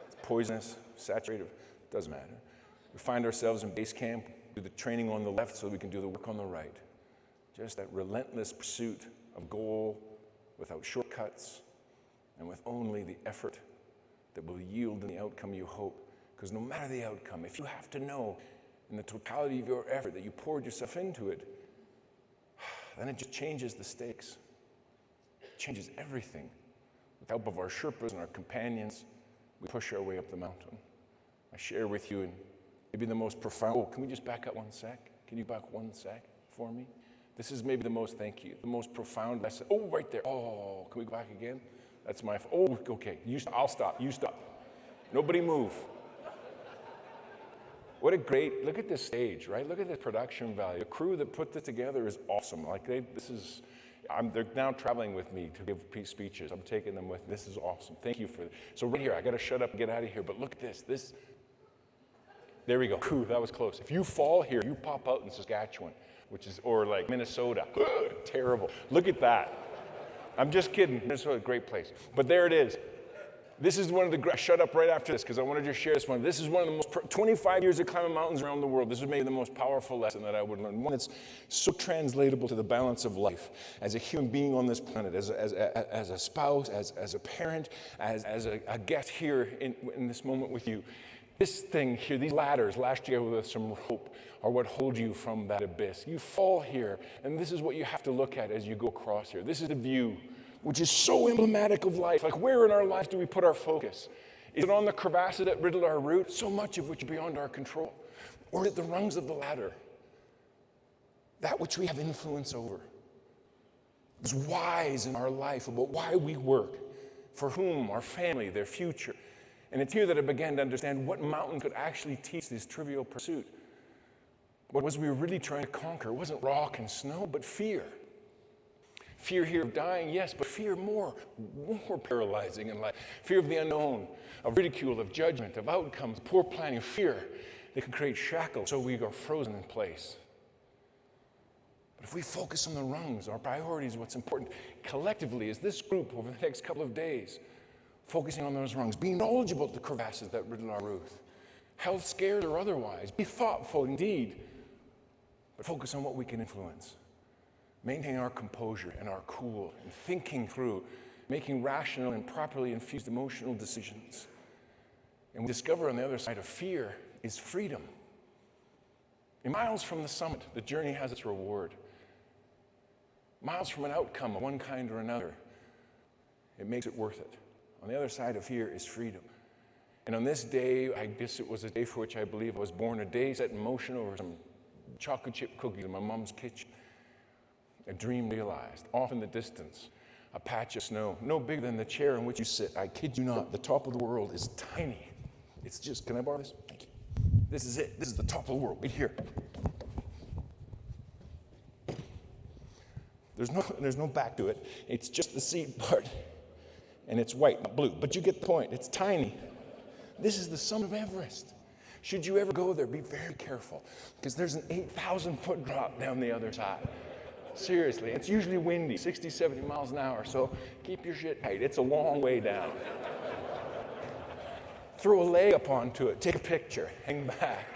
It's poisonous, saturated, doesn't matter. We find ourselves in base camp, do the training on the left so we can do the work on the right. Just that relentless pursuit of goal without shortcuts and with only the effort that will yield in the outcome you hope. Because no matter the outcome, if you have to know in the totality of your effort that you poured yourself into it, then it just changes the stakes. It changes everything. With the help of our Sherpas and our companions, we push our way up the mountain. I share with you in maybe the most profound, oh, can we just back up one sec? Can you back one sec for me? This is maybe the most, thank you, the most profound lesson. Oh, right there. Oh, can we go back again? That's my, oh, okay. I'll stop. You stop. Nobody move. What a great, look at this stage, right? Look at the production value. The crew that put this together is awesome. Like they're now traveling with me to give speeches. I'm taking them with, this is awesome. Thank you for, so right here, I got to shut up and get out of here. But look at this, there we go. Whew, that was close. If you fall here, you pop out in Saskatchewan, or like Minnesota. Terrible. Look at that. I'm just kidding. Minnesota, great place. But there it is. This is one of the, shut up right after this because I want to just share this one. This is one of the most, 25 years of climbing mountains around the world. This is maybe the most powerful lesson that I would learn. One that's so translatable to the balance of life as a human being on this planet, as a spouse, as a parent, as a guest here in this moment with you. This thing here, these ladders lashed together with some rope are what hold you from that abyss. You fall here, and this is what you have to look at as you go across here. This is the view, which is so emblematic of life. Like, where in our lives do we put our focus? Is it on the crevasses that riddle our route, so much of which is beyond our control? Or is it the rungs of the ladder, that which we have influence over? It's whys in our life about why we work, for whom, our family, their future. And it's here that I began to understand what mountain could actually teach this trivial pursuit. What was we really trying to conquer? It wasn't rock and snow, but fear. Fear here of dying, yes, but fear more paralyzing in life. Fear of the unknown, of ridicule, of judgment, of outcomes, poor planning, fear that can create shackles so we are frozen in place. But if we focus on the rungs, our priorities, what's important collectively is this group over the next couple of days, focusing on those rungs, being knowledgeable of the crevasses that riddle our route, health scared or otherwise, be thoughtful indeed, but focus on what we can influence. Maintaining our composure and our cool and thinking through, making rational and properly infused emotional decisions. And we discover on the other side of fear is freedom. And miles from the summit, the journey has its reward. Miles from an outcome of one kind or another, it makes it worth it. On the other side of fear is freedom. And on this day, I guess it was a day for which I believe I was born, a day set in motion over some chocolate chip cookies in my mom's kitchen. A dream realized, off in the distance, a patch of snow, no bigger than the chair in which you sit. I kid you not, the top of the world is tiny. It's just, can I borrow this? Thank you. This is it. This is the top of the world, right here. There's no back to it. It's just the seat part. And it's white, not blue. But you get the point. It's tiny. This is the summit of Everest. Should you ever go there, be very careful, because there's an 8,000-foot drop down the other side. Seriously, it's usually windy, 60, 70 miles an hour, so keep your shit tight. It's a long way down. throw a leg up onto it, take a picture, hang back.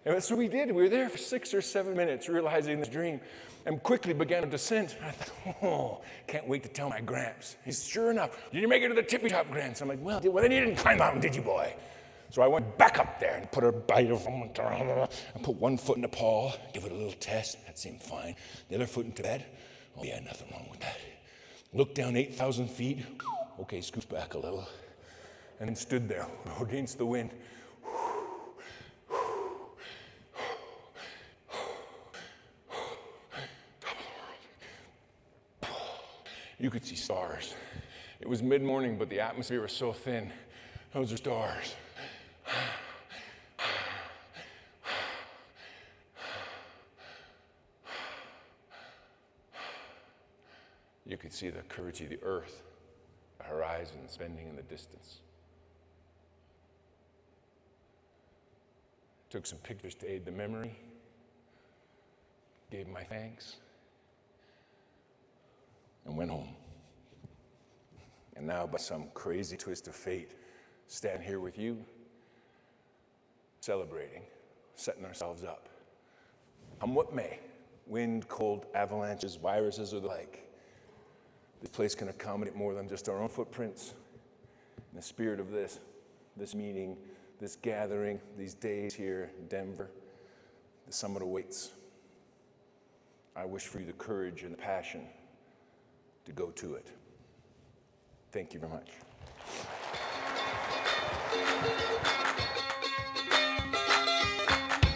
And that's what we did. We were there for 6 or 7 minutes realizing this dream and quickly began a descent. I thought, oh, can't wait to tell my Gramps. He said, sure enough, did you make it to the tippy top, Gramps? I'm like, well, then you didn't climb the mountain, did you, boy? So I went back up there and put a bite of and put one foot in the paw, give it a little test. That seemed fine. The other foot into bed. Oh, yeah, nothing wrong with that. Looked down 8,000 feet. Okay, scoot back a little. And then stood there against the wind. You could see stars. It was mid-morning, but the atmosphere was so thin. Those are stars. You could see the curvature of the earth, the horizon bending in the distance. Took some pictures to aid the memory. Gave my thanks. And went home. And now, by some crazy twist of fate, stand here with you, celebrating, setting ourselves up. Come what may, wind, cold, avalanches, viruses, or the like. This place can accommodate more than just our own footprints. In the spirit of this meeting, this gathering, these days here in Denver, the summit awaits. I wish for you the courage and the passion to go to it. Thank you very much.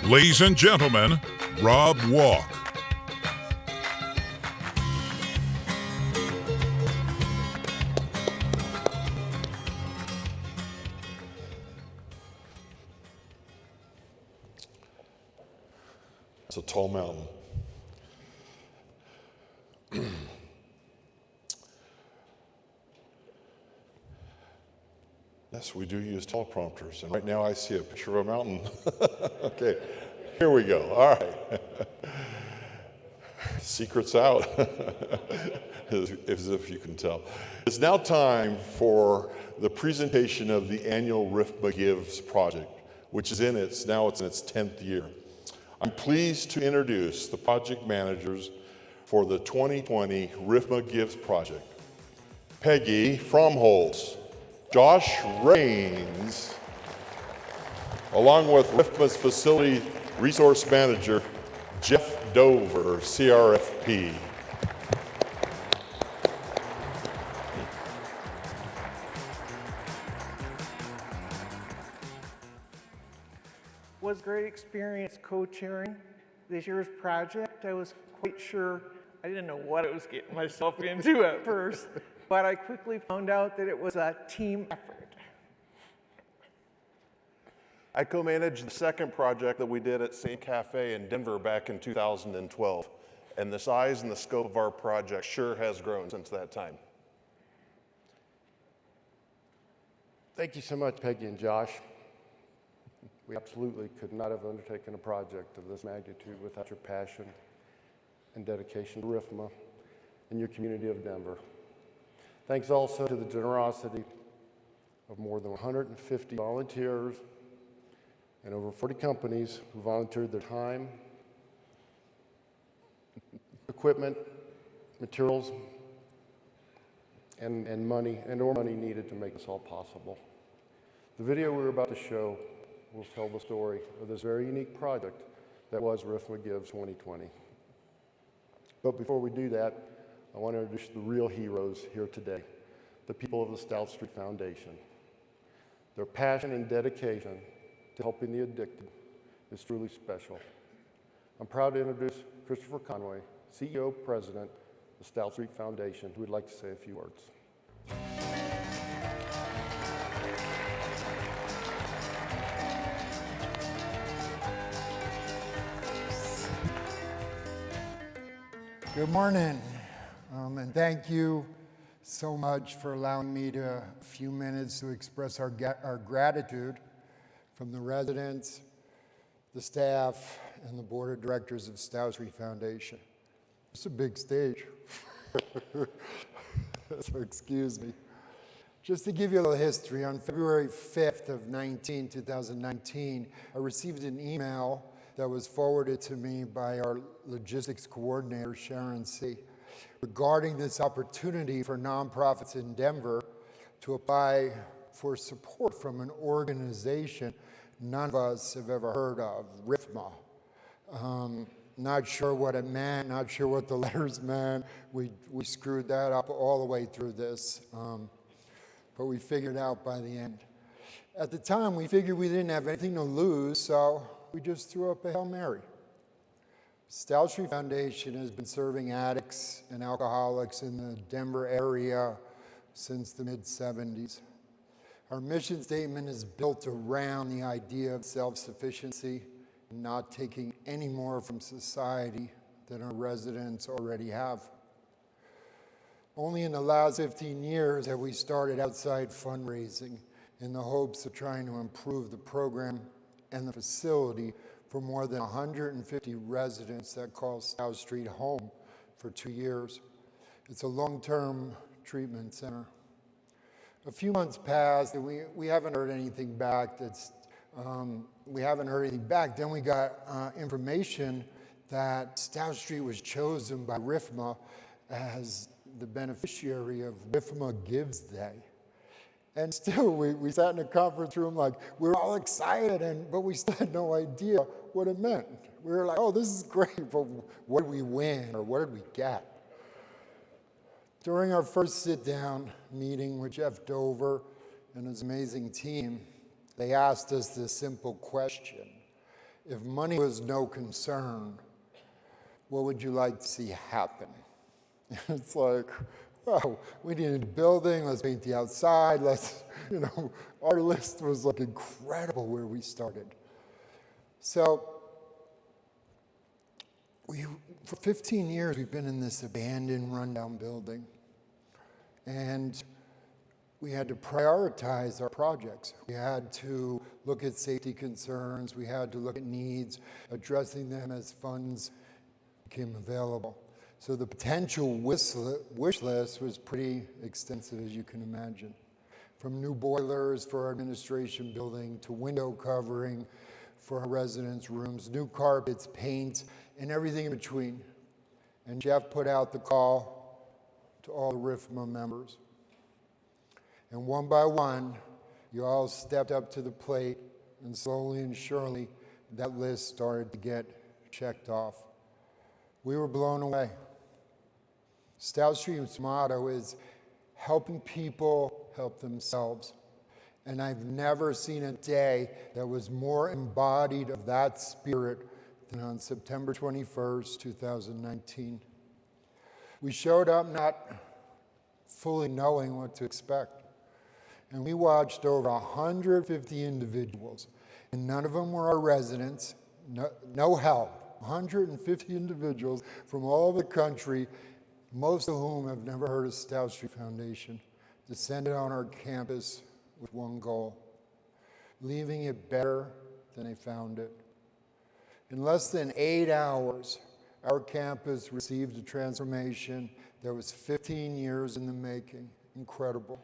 Ladies and gentlemen, Rob Walk. It's a tall mountain. Yes, we do use teleprompters, and right now I see a picture of a mountain. Okay, here we go. All right. Secret's out, as if you can tell. It's now time for the presentation of the annual RFMA Gives project, which is now it's in its 10th year. I'm pleased to introduce the project managers for the 2020 RFMA Gives project. Peggy Fromholz, Josh Rains, along with RFMA's Facility Resource Manager, Jeff Dover, CRFP. Was a great experience co-chairing this year's project. I was quite sure I didn't know what I was getting myself into at first, but I quickly found out that it was a team effort. I co-managed the second project that we did at St. Cafe in Denver back in 2012, and the size and the scope of our project sure has grown since that time. Thank you so much, Peggy and Josh. We absolutely could not have undertaken a project of this magnitude without your passion and dedication to RFMA and your community of Denver. Thanks also to the generosity of more than 150 volunteers and over 40 companies who volunteered their time, equipment, materials, and money needed to make this all possible. The video we're about to show will tell the story of this very unique project that was RFMA Gives 2020. But before we do that, I want to introduce the real heroes here today, the people of the Stout Street Foundation. Their passion and dedication to helping the addicted is truly special. I'm proud to introduce Christopher Conway, CEO, President of the Stout Street Foundation, who would like to say a few words. Good morning, and thank you so much for allowing me a few minutes to express our gratitude from the residents, the staff, and the board of directors of Stout Street Foundation. It's a big stage, so excuse me. Just to give you a little history, on February 5th of 2019, I received an email that was forwarded to me by our logistics coordinator, Sharon C., regarding this opportunity for nonprofits in Denver to apply for support from an organization none of us have ever heard of, RFMA. Not sure what it meant, not sure what the letters meant. We screwed that up all the way through this, but we figured it out by the end. At the time, we figured we didn't have anything to lose, so we just threw up a Hail Mary. Stout Street Foundation has been serving addicts and alcoholics in the Denver area since the mid-70s. Our mission statement is built around the idea of self-sufficiency, not taking any more from society than our residents already have. Only in the last 15 years have we started outside fundraising in the hopes of trying to improve the program and the facility for more than 150 residents that call Stout Street home for 2 years. It's a long-term treatment center. A few months passed, and we haven't heard anything back. Then we got information that Stout Street was chosen by RFMA as the beneficiary of RFMA Gives Day. And still, we sat in a conference room like, we were all excited, but we still had no idea what it meant. We were like, oh, this is great, but what did we win, or what did we get? During our first sit-down meeting with Jeff Dover and his amazing team, they asked us this simple question. If money was no concern, what would you like to see happen? It's like, well, we need a building, let's paint the outside, our list was like incredible where we started. So, for 15 years, we've been in this abandoned, rundown building. And we had to prioritize our projects. We had to look at safety concerns. We had to look at needs, addressing them as funds became available. So the potential wish list was pretty extensive, as you can imagine. From new boilers for our administration building to window covering for our residents' rooms, new carpets, paint, and everything in between. And Jeff put out the call to all the RFMA members. And one by one, you all stepped up to the plate, and slowly and surely, that list started to get checked off. We were blown away. Stout Street's motto is helping people help themselves. And I've never seen a day that was more embodied of that spirit than on September 21st, 2019. We showed up not fully knowing what to expect. And we watched over 150 individuals, and none of them were our residents, no help. 150 individuals from all over the country, most of whom have never heard of Stout Street Foundation, descended on our campus with one goal, leaving it better than they found it. In less than 8 hours, our campus received a transformation that was 15 years in the making. Incredible.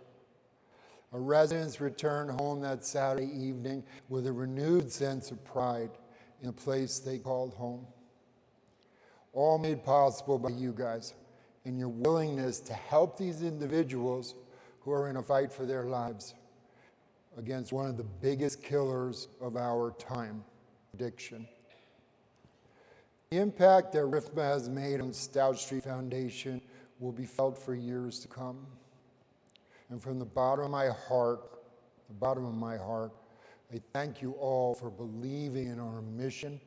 Our residents returned home that Saturday evening with a renewed sense of pride in a place they called home. All made possible by you guys and your willingness to help these individuals who are in a fight for their lives against one of the biggest killers of our time, addiction. The impact that RFMA has made on Stout Street Foundation will be felt for years to come. And from the bottom of my heart, I thank you all for believing in our mission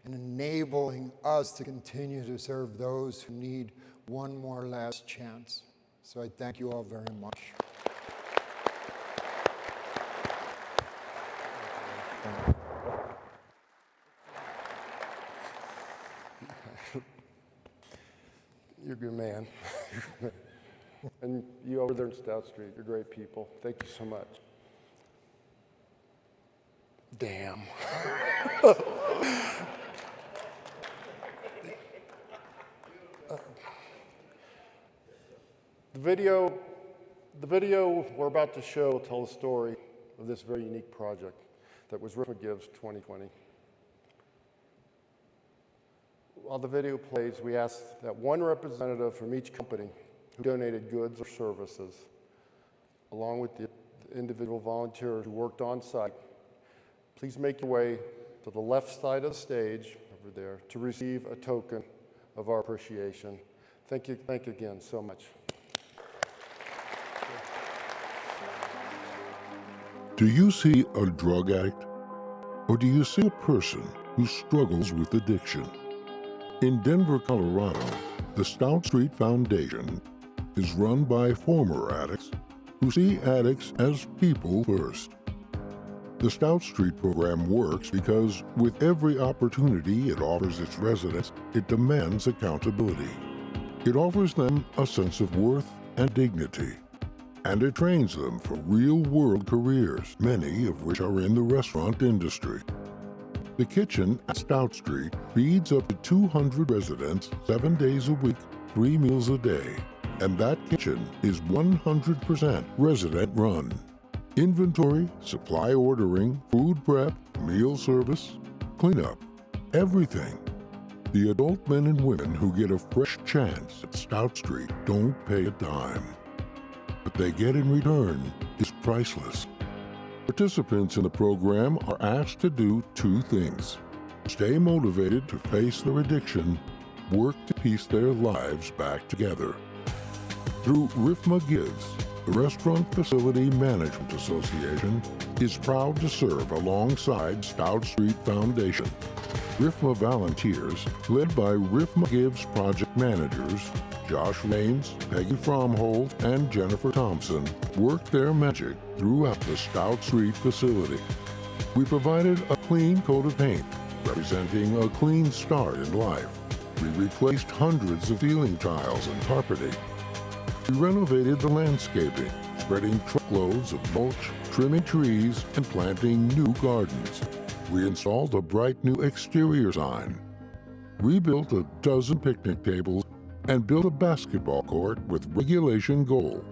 and enabling us to continue to serve those who need one more last chance. So I thank you all very much. You're a good man. And you over there in Stout Street, you're great people. Thank you so much. Damn. The video we're about to show will tell the story of this very unique project that was RFMA Gives 2020. While the video plays, we ask that one representative from each company who donated goods or services, along with the individual volunteers who worked on site, please make your way to the left side of the stage over there to receive a token of our appreciation. Thank you again so much. Do you see a drug addict? Or do you see a person who struggles with addiction? In Denver, Colorado, the Stout Street Foundation is run by former addicts who see addicts as people first. The Stout Street program works because with every opportunity it offers its residents, it demands accountability. It offers them a sense of worth and dignity, and it trains them for real-world careers, many of which are in the restaurant industry. The kitchen at Stout Street feeds up to 200 residents 7 days a week, 3 meals a day, and that kitchen is 100% resident-run. Inventory, supply ordering, food prep, meal service, cleanup, everything. The adult men and women who get a fresh chance at Stout Street don't pay a dime. What they get in return is priceless. Participants in the program are asked to do 2 things: stay motivated to face their addiction, work to piece their lives back together. Through RFMA Gives, the Restaurant Facility Management Association is proud to serve alongside Stout Street Foundation. RFMA volunteers, led by RFMA Gives project managers Josh Raines, Peggy Fromhold, and Jennifer Thompson, work their magic throughout the Stout Street facility. We provided a clean coat of paint, representing a clean start in life. We replaced hundreds of ceiling tiles and carpeting. We renovated the landscaping, spreading truckloads of mulch, trimming trees, and planting new gardens. We installed a bright new exterior sign, rebuilt a dozen picnic tables, and built a basketball court with regulation goal.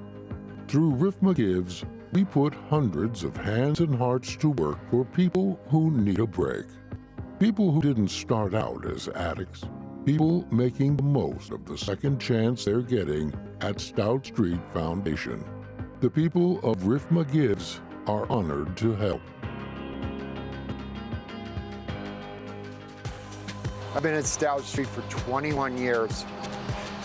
Through RFMA Gives, we put hundreds of hands and hearts to work for people who need a break. People who didn't start out as addicts. People making the most of the second chance they're getting at Stout Street Foundation. The people of RFMA Gives are honored to help. I've been at Stout Street for 21 years.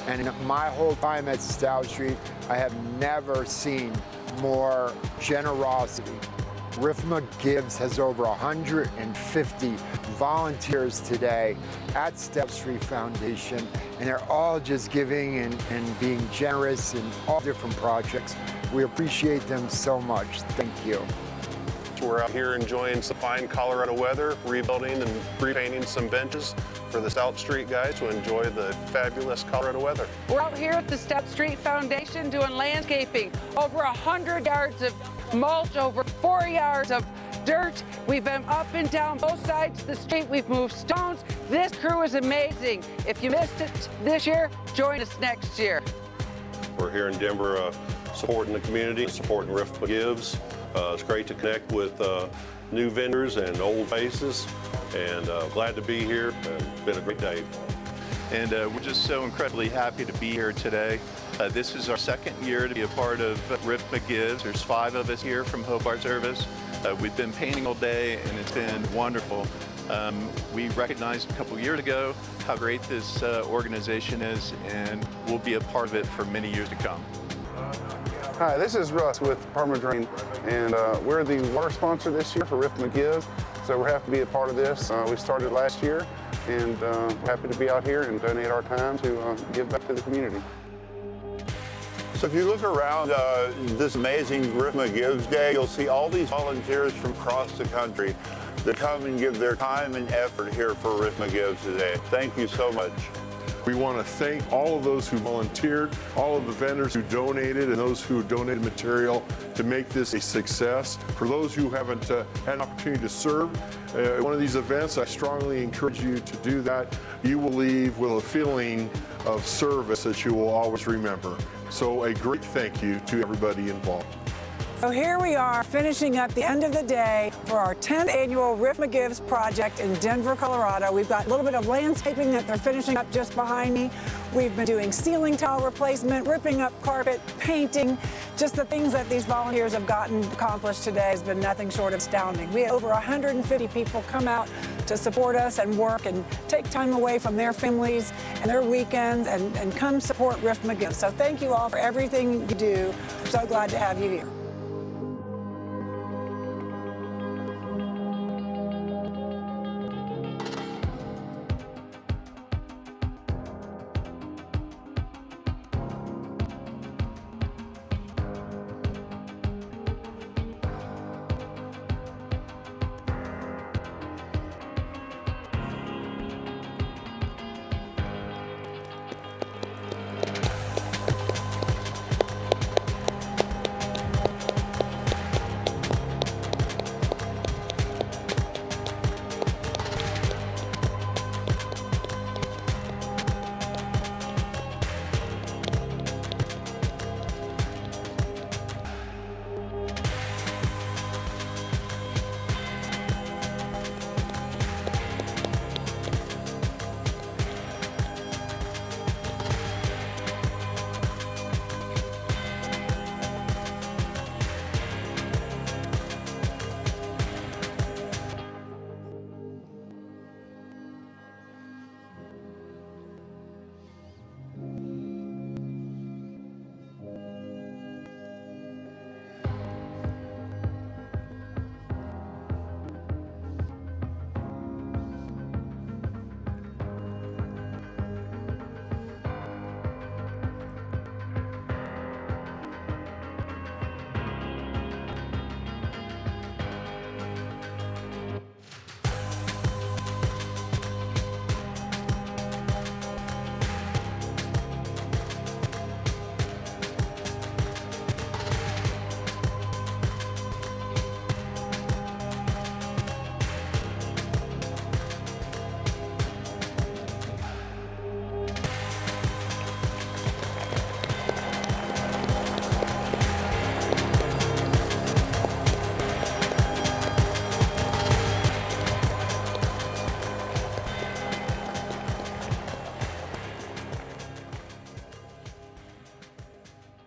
And in my whole time at Stout Street, I have never seen more generosity. RFMA Gives has over 150 volunteers today at Stout Street Foundation, and they're all just giving and being generous in all different projects. We appreciate them so much. Thank you. We're out here enjoying some fine Colorado weather, rebuilding and repainting some benches for the Stout Street guys to enjoy the fabulous Colorado weather. We're out here at the Stout Street Foundation doing landscaping, over 100 yards of mulch, over 4 yards of dirt. We've been up and down both sides of the street. We've moved stones. This crew is amazing. If you missed it this year, join us next year. We're here in Denver supporting the community, supporting RFMA Gives. It's great to connect with new vendors and old faces, and glad to be here. It's been a great day. And we're just so incredibly happy to be here today. This is our second year to be a part of RFMA Gives. There's 5 of us here from Hobart Service. We've been painting all day, and it's been wonderful. We recognized a couple years ago how great this organization is, and we'll be a part of it for many years to come. Hi, this is Russ with Department of Drain, and we're the water sponsor this year for RFMA Gives, so we're happy to be a part of this. We started last year, and we're happy to be out here and donate our time to give back to the community. So if you look around this amazing RFMA Gives Day, you'll see all these volunteers from across the country that come and give their time and effort here for RFMA Gives today. Thank you so much. We want to thank all of those who volunteered, all of the vendors who donated, and those who donated material to make this a success. For those who haven't had an opportunity to serve at one of these events, I strongly encourage you to do that. You will leave with a feeling of service that you will always remember. So a great thank you to everybody involved. So here we are finishing up the end of the day for our 10th annual RFMA Gives project in Denver, Colorado. We've got a little bit of landscaping that they're finishing up just behind me. We've been doing ceiling tile replacement, ripping up carpet, painting. Just the things that these volunteers have gotten accomplished today has been nothing short of astounding. We had over 150 people come out to support us and work and take time away from their families and their weekends and come support RFMA Gives. So thank you all for everything you do. I'm so glad to have you here.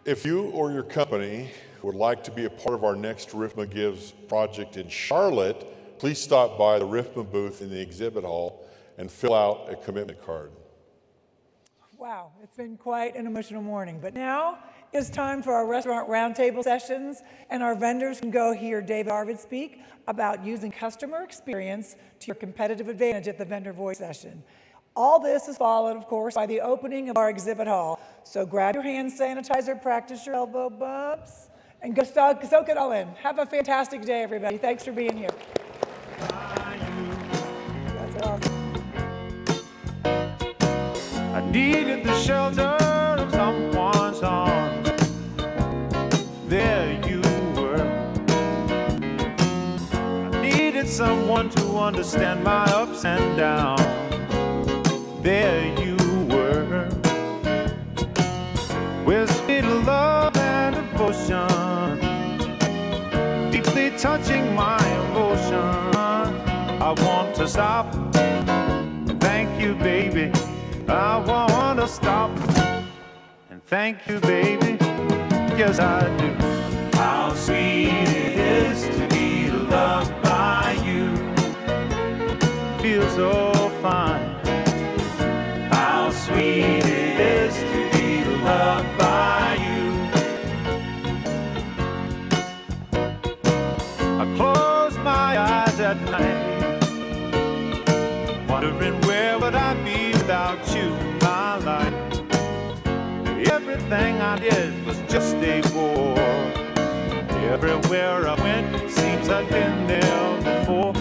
If you or your company would like to be a part of our next RFMA Gives project in Charlotte, please stop by the RFMA booth in the exhibit hall and fill out a commitment card. Wow, it's been quite an emotional morning, but now it's time for our restaurant roundtable sessions, and our vendors can go hear David Arvid speak about using customer experience to your competitive advantage at the vendor voice session. All this is followed, of course, by the opening of our exhibit hall. So grab your hand sanitizer, practice your elbow bumps, and go soak it all in. Have a fantastic day, everybody. Thanks for being here. That's awesome. I needed the shelter of someone's arms. There you were. I needed someone to understand my ups and downs. There you were, with sweet love and devotion, deeply touching my emotion. I want to stop and thank you, baby. I want to stop and thank you, baby. Yes, I do. How sweet it is to be loved by you. Feels so fine. How sweet it is to be loved by you. I close my eyes at night, wondering where would I be without you, my life. Everything I did was just a bore. Everywhere I went, it seems I've been there before.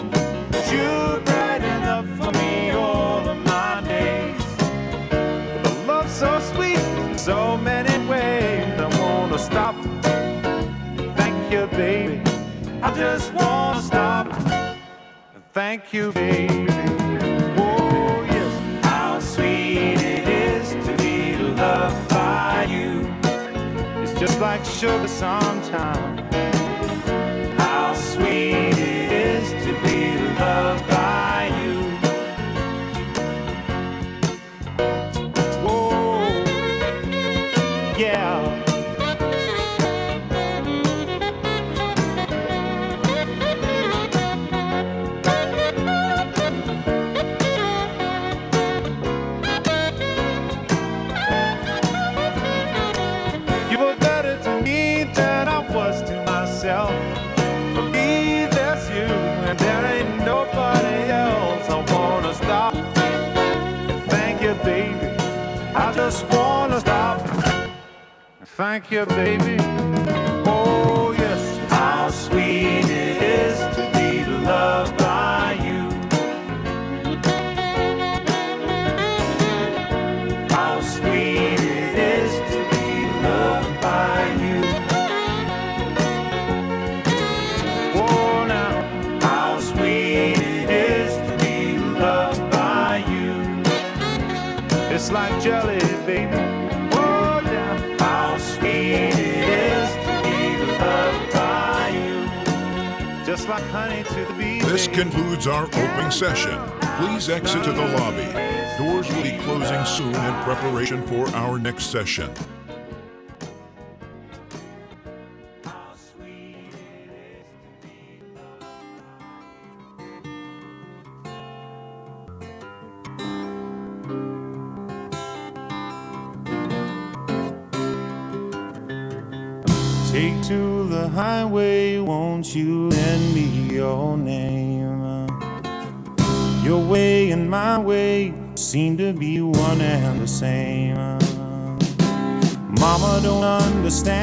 You brighten up for me all of my days. just wanna stop and thank you, baby. Oh yes, how sweet it is to be loved by you. It's just like sugar sometimes. How sweet it is to be loved by you. Whoa, yeah. You were better to me than I was to myself. For me, there's you, and there ain't nobody else. I wanna stop and thank you, baby. I just wanna stop and thank you, baby. Oh, yes, how sweet it is to be loved by you. How sweet it is to be loved by you. Oh, now, how sweet it is to be loved by you. It's like jelly, baby. Oh, now, how sweet it is to be loved by you. Just like honey to the bee. This concludes our opening session. Please exit to the lobby. Doors will be closing soon in preparation for our next session. Take to the highway, won't you lend me your name? Your way and my way seem to be one and the same. Mama don't understand.